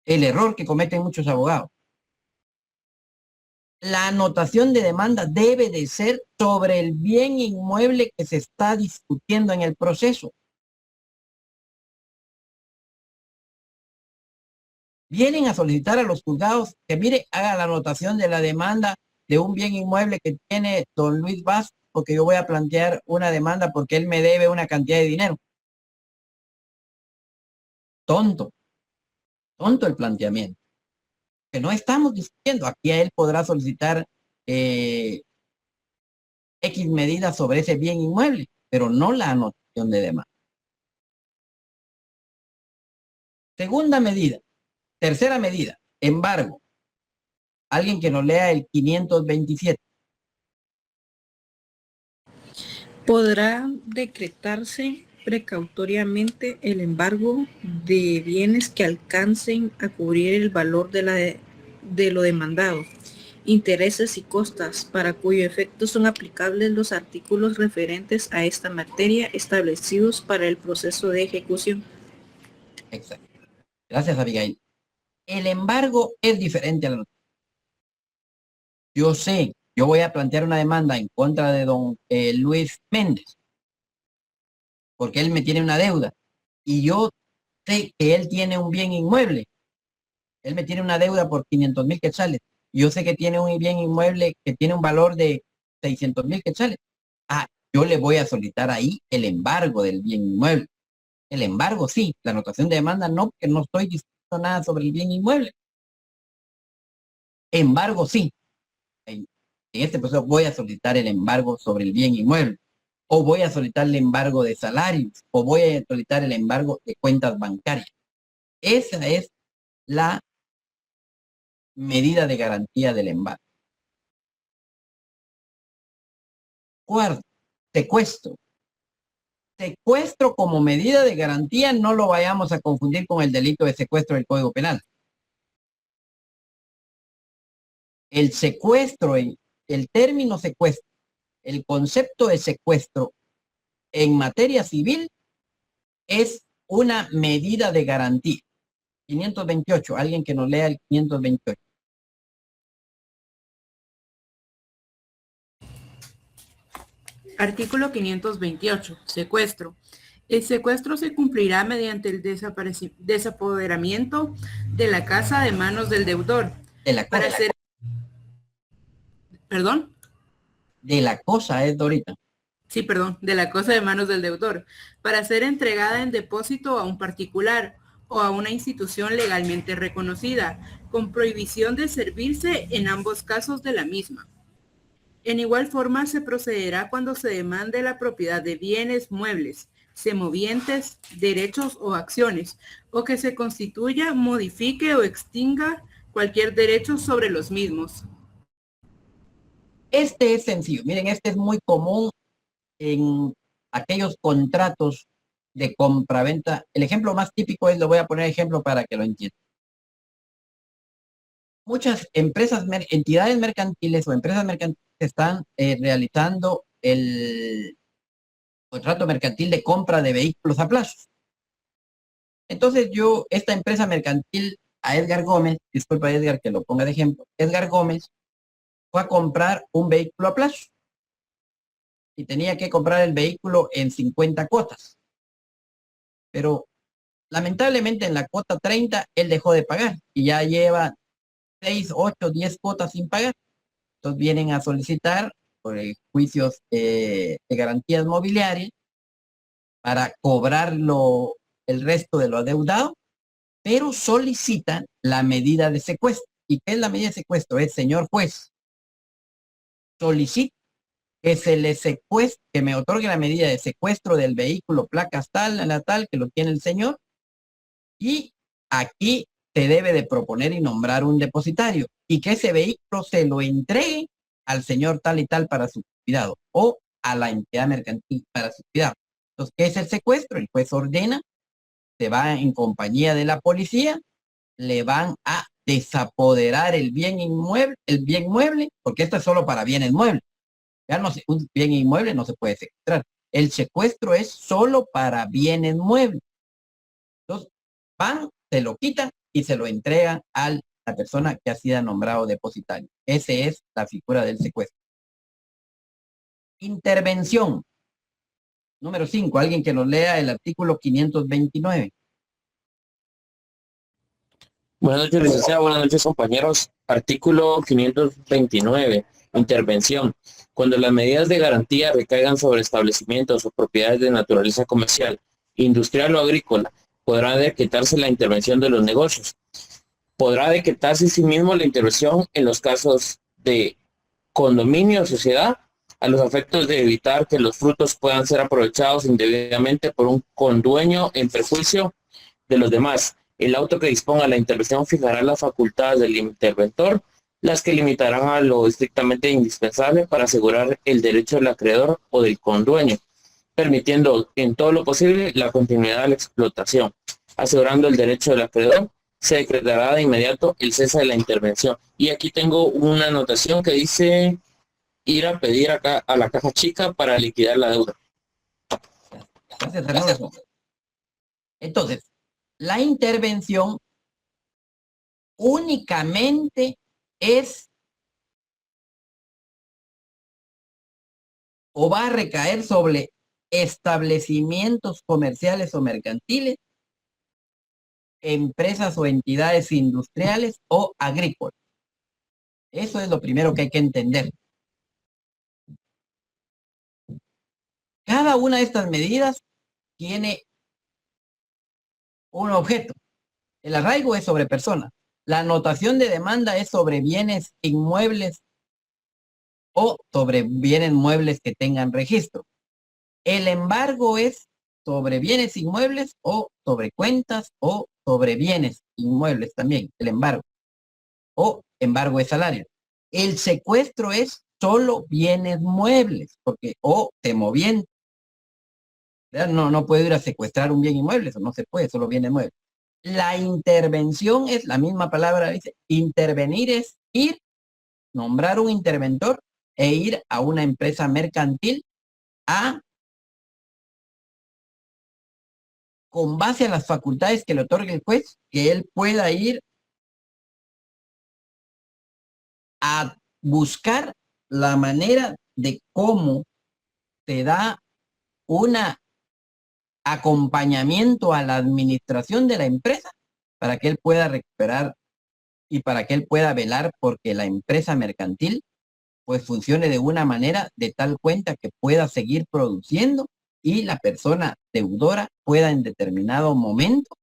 El error que cometen muchos abogados. La anotación de demanda debe de ser sobre el bien inmueble que se está discutiendo en el proceso. Vienen a solicitar a los juzgados que, mire, haga la anotación de la demanda de un bien inmueble que tiene don Luis Vázquez, porque yo voy a plantear una demanda porque él me debe una cantidad de dinero. Tonto el planteamiento. Que no estamos discutiendo. Aquí a él podrá solicitar X medidas sobre ese bien inmueble, pero no la anotación de demanda. Segunda medida. Tercera medida, embargo. Alguien que nos lea el 527. Podrá decretarse precautoriamente el embargo de bienes que alcancen a cubrir el valor de lo demandado, intereses y costas, para cuyo efecto son aplicables los artículos referentes a esta materia establecidos para el proceso de ejecución. Exacto. Gracias, Abigail. El embargo es diferente a la noticia. Yo voy a plantear una demanda en contra de don Luis Méndez, porque él me tiene una deuda, y yo sé que él tiene un bien inmueble. Él me tiene una deuda por 500,000 quetzales. Y yo sé que tiene un bien inmueble que tiene un valor de 600,000 quetzales. Yo le voy a solicitar ahí el embargo del bien inmueble. El embargo sí, la anotación de demanda no, porque no estoy diciendo nada sobre el bien inmueble. Embargo sí. En este proceso voy a solicitar el embargo sobre el bien inmueble, o voy a solicitar el embargo de salarios, o voy a solicitar el embargo de cuentas bancarias. Esa es la medida de garantía del embargo. Cuarto, secuestro. Secuestro como medida de garantía no lo vayamos a confundir con el delito de secuestro del Código Penal. El secuestro, el término secuestro, el concepto de secuestro en materia civil es una medida de garantía. 528, alguien que nos lea el 528. Artículo 528. Secuestro. El secuestro se cumplirá mediante el desapoderamiento de la casa de manos del deudor. De la cosa. ¿Perdón? De la cosa es Dorita. Sí, perdón, de la cosa de manos del deudor, para ser entregada en depósito a un particular o a una institución legalmente reconocida, con prohibición de servirse en ambos casos de la misma. En igual forma se procederá cuando se demande la propiedad de bienes muebles, semovientes, derechos o acciones, o que se constituya, modifique o extinga cualquier derecho sobre los mismos. Este es sencillo. Miren, este es muy común en aquellos contratos de compra-venta. El ejemplo más típico es, lo voy a poner ejemplo para que lo entiendan. Muchas empresas, entidades mercantiles o empresas mercantiles están realizando el contrato mercantil de compra de vehículos a plazos. Entonces esta empresa mercantil, a Edgar Gómez, disculpa Edgar que lo ponga de ejemplo, Edgar Gómez fue a comprar un vehículo a plazo y tenía que comprar el vehículo en 50 cuotas. Pero lamentablemente en la cuota 30 él dejó de pagar y ya lleva 6, 8, 10 cuotas sin pagar. Entonces vienen a solicitar por juicios de garantías mobiliarias para cobrarlo el resto de lo adeudado, pero solicitan la medida de secuestro. ¿Y qué es la medida de secuestro? Es, señor juez, solicito que se le secuestre, que me otorgue la medida de secuestro del vehículo, placas tal, a la tal, que lo tiene el señor, y aquí se debe de proponer y nombrar un depositario, y que ese vehículo se lo entregue al señor tal y tal para su cuidado, o a la entidad mercantil para su cuidado. Entonces, ¿qué es el secuestro? El juez ordena, se va en compañía de la policía, le van a desapoderar el bien mueble, porque esto es solo para bienes muebles. Ya no un bien inmueble no se puede secuestrar. El secuestro es solo para bienes muebles. Entonces, van, se lo quitan y se lo entregan a la persona que ha sido nombrado depositario. Esa es la figura del secuestro. Intervención. Número 5. Alguien que nos lea el artículo 529. Buenas noches, licenciado. Buenas noches, compañeros. Artículo 529. Intervención. Cuando las medidas de garantía recaigan sobre establecimientos o propiedades de naturaleza comercial, industrial o agrícola, podrá decretarse la intervención de los negocios. Podrá decretarse asimismo la intervención en los casos de condominio o sociedad, a los efectos de evitar que los frutos puedan ser aprovechados indebidamente por un condueño en perjuicio de los demás. El auto que disponga la intervención fijará las facultades del interventor, las que limitarán a lo estrictamente indispensable para asegurar el derecho del acreedor o del condueño, permitiendo en todo lo posible la continuidad de la explotación. Asegurando el derecho del acreedor, se decretará de inmediato el cese de la intervención. Y aquí tengo una anotación que dice ir a pedir acá a la caja chica para liquidar la deuda. Gracias, Fernando. Entonces, la intervención únicamente es o va a recaer sobre establecimientos comerciales o mercantiles, empresas o entidades industriales o agrícolas. Eso es lo primero que hay que entender. Cada una de estas medidas tiene un objeto. El arraigo es sobre personas. La anotación de demanda es sobre bienes inmuebles o sobre bienes muebles que tengan registro. El embargo es sobre bienes inmuebles o sobre cuentas o sobre bienes inmuebles también, el embargo. O embargo de salario. El secuestro es solo bienes muebles, porque o semoviente. No puedo ir a secuestrar un bien inmueble, eso no se puede, solo bienes muebles. La intervención es la misma palabra, dice, intervenir es ir, nombrar un interventor e ir a una empresa mercantil con base a las facultades que le otorgue el juez, que él pueda ir a buscar la manera de cómo se da un acompañamiento a la administración de la empresa para que él pueda recuperar y para que él pueda velar porque la empresa mercantil pues funcione de una manera de tal cuenta que pueda seguir produciendo y la persona deudora pueda en determinado momento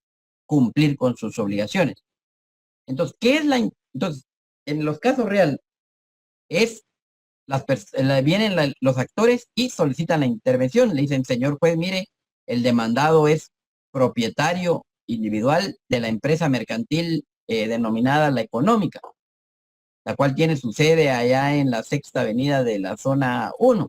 cumplir con sus obligaciones. Entonces, ¿qué es entonces, en los casos reales, es vienen los actores y solicitan la intervención. Le dicen, señor juez, mire, el demandado es propietario individual de la empresa mercantil denominada La Económica, la cual tiene su sede allá en la Sexta Avenida de la Zona 1.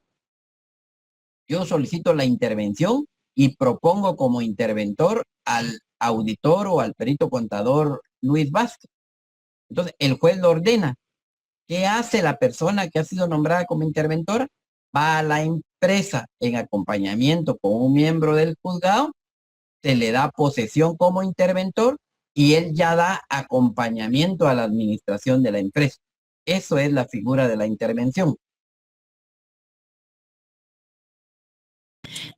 Yo solicito la intervención y propongo como interventor al auditor o al perito contador Luis Vázquez. Entonces, el juez lo ordena. ¿Qué hace la persona que ha sido nombrada como interventora? Va a la empresa en acompañamiento con un miembro del juzgado, se le da posesión como interventor y él ya da acompañamiento a la administración de la empresa. Eso es la figura de la intervención.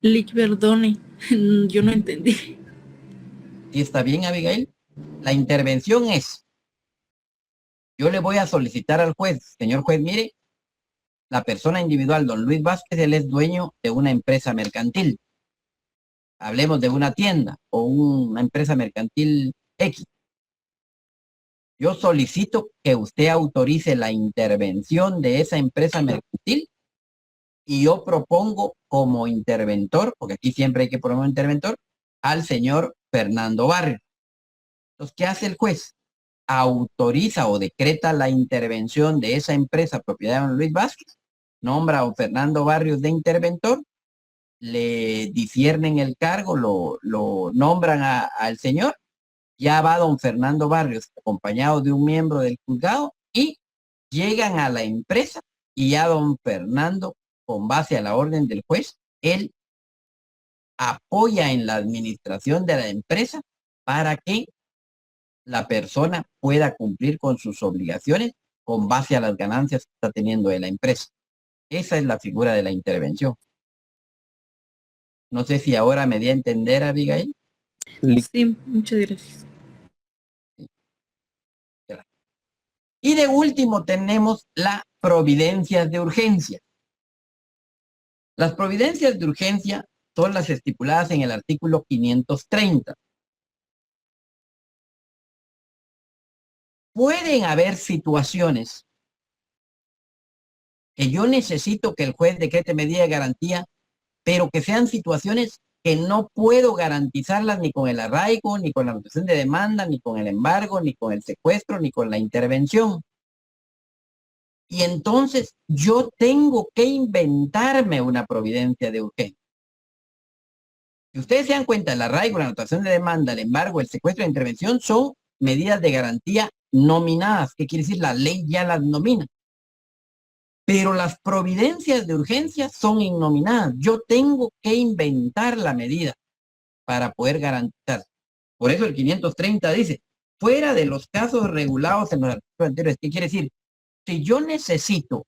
Lick, perdone, yo no entendí. ¿Sí está bien, Abigail? La intervención es, yo le voy a solicitar al juez, señor juez, mire, la persona individual, don Luis Vázquez, él es dueño de una empresa mercantil. Hablemos de una tienda o una empresa mercantil X. Yo solicito que usted autorice la intervención de esa empresa mercantil y yo propongo como interventor, porque aquí siempre hay que poner un interventor, al señor Fernando Barrios. Entonces, ¿qué hace el juez? Autoriza o decreta la intervención de esa empresa propiedad de don Luis Vázquez, nombra a don Fernando Barrios de interventor, le disiernen el cargo, lo nombran al señor, ya va don Fernando Barrios acompañado de un miembro del juzgado y llegan a la empresa y ya don Fernando, con base a la orden del juez, él apoya en la administración de la empresa para que la persona pueda cumplir con sus obligaciones con base a las ganancias que está teniendo de la empresa. Esa es la figura de la intervención. No sé si ahora me di a entender, Abigail. Sí, muchas gracias. Y de último tenemos las providencias de urgencia. Las providencias de urgencia son las estipuladas en el artículo 530. Pueden haber situaciones que yo necesito que el juez decrete medida de garantía, pero que sean situaciones que no puedo garantizarlas ni con el arraigo, ni con la anotación de demanda, ni con el embargo, ni con el secuestro, ni con la intervención. Y entonces yo tengo que inventarme una providencia de urgencia. Si ustedes se dan cuenta, el arraigo, la anotación de demanda, el embargo, el secuestro de intervención son medidas de garantía nominadas. ¿Qué quiere decir? La ley ya las nomina. Pero las providencias de urgencia son innominadas. Yo tengo que inventar la medida para poder garantizar. Por eso el 530 dice, fuera de los casos regulados en los artículos anteriores. ¿Qué quiere decir? Si yo necesito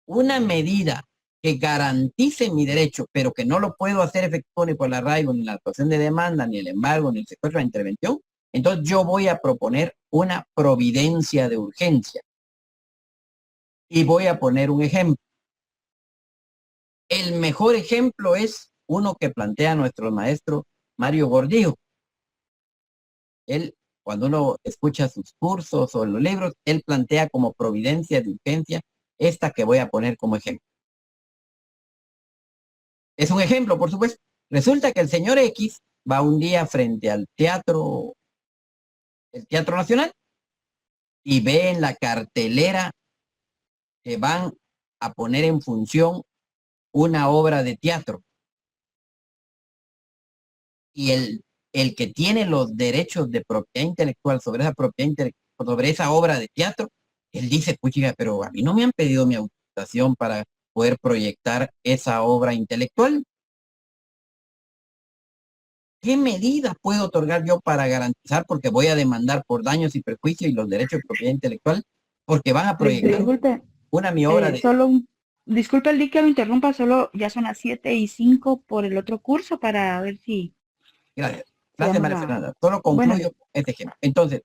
una medida que garantice mi derecho, pero que no lo puedo hacer efectivo ni por el arraigo, ni la actuación de demanda, ni el embargo, ni el secuestro de intervención, entonces yo voy a proponer una providencia de urgencia. Y voy a poner un ejemplo. El mejor ejemplo es uno que plantea nuestro maestro Mario Gordillo. Él, cuando uno escucha sus cursos o los libros, él plantea como providencia de urgencia esta que voy a poner como ejemplo. Es un ejemplo, por supuesto. Resulta que el señor X va un día frente al teatro, el Teatro Nacional, y ve en la cartelera que van a poner en función una obra de teatro. Y el que tiene los derechos de propiedad intelectual sobre esa propiedad intelectual, sobre esa obra de teatro, él dice, puchiga, pero a mí no me han pedido mi autorización para poder proyectar esa obra intelectual. ¿Qué medidas puedo otorgar yo para garantizar? Porque voy a demandar por daños y perjuicios y los derechos de propiedad intelectual, porque van a proyectar Disculpe, mi obra de... disculpe el día que lo interrumpa, solo ya son las 7:05 por el otro curso para ver si... Gracias. Gracias, María Fernanda. Solo concluyo este ejemplo. Entonces,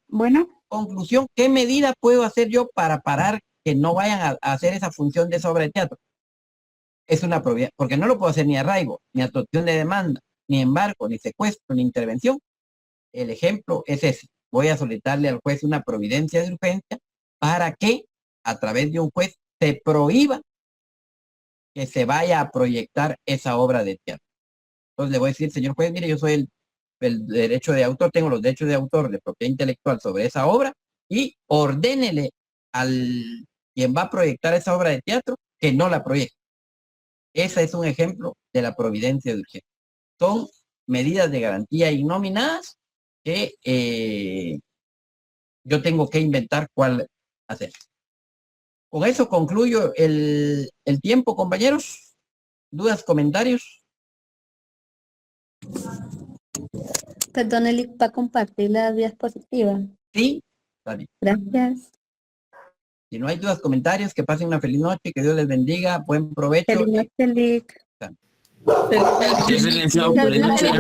conclusión, ¿qué medida puedo hacer yo para parar que no vayan a hacer esa función de esa obra de teatro? Es una providencia, porque no lo puedo hacer ni arraigo, ni actuación de demanda, ni embargo, ni secuestro, ni intervención. El ejemplo es ese. Voy a solicitarle al juez una providencia de urgencia para que a través de un juez se prohíba que se vaya a proyectar esa obra de teatro. Entonces le voy a decir, señor juez, mire, yo soy el derecho de autor, tengo los derechos de autor de propiedad intelectual sobre esa obra, y ordénele al quien va a proyectar esa obra de teatro que no la proyecte. Ese es un ejemplo de la providencia de urgencia. Son medidas de garantía innominadas que yo tengo que inventar cuál hacer. Con eso concluyo el tiempo, compañeros. ¿Dudas, comentarios? Perdón, Eli, ¿va a compartir la diapositiva? Sí, está bien. Gracias. Si no hay dudas, comentarios, que pasen una feliz noche, que Dios les bendiga, buen provecho. Feliz noche, Lic. Feliz noche.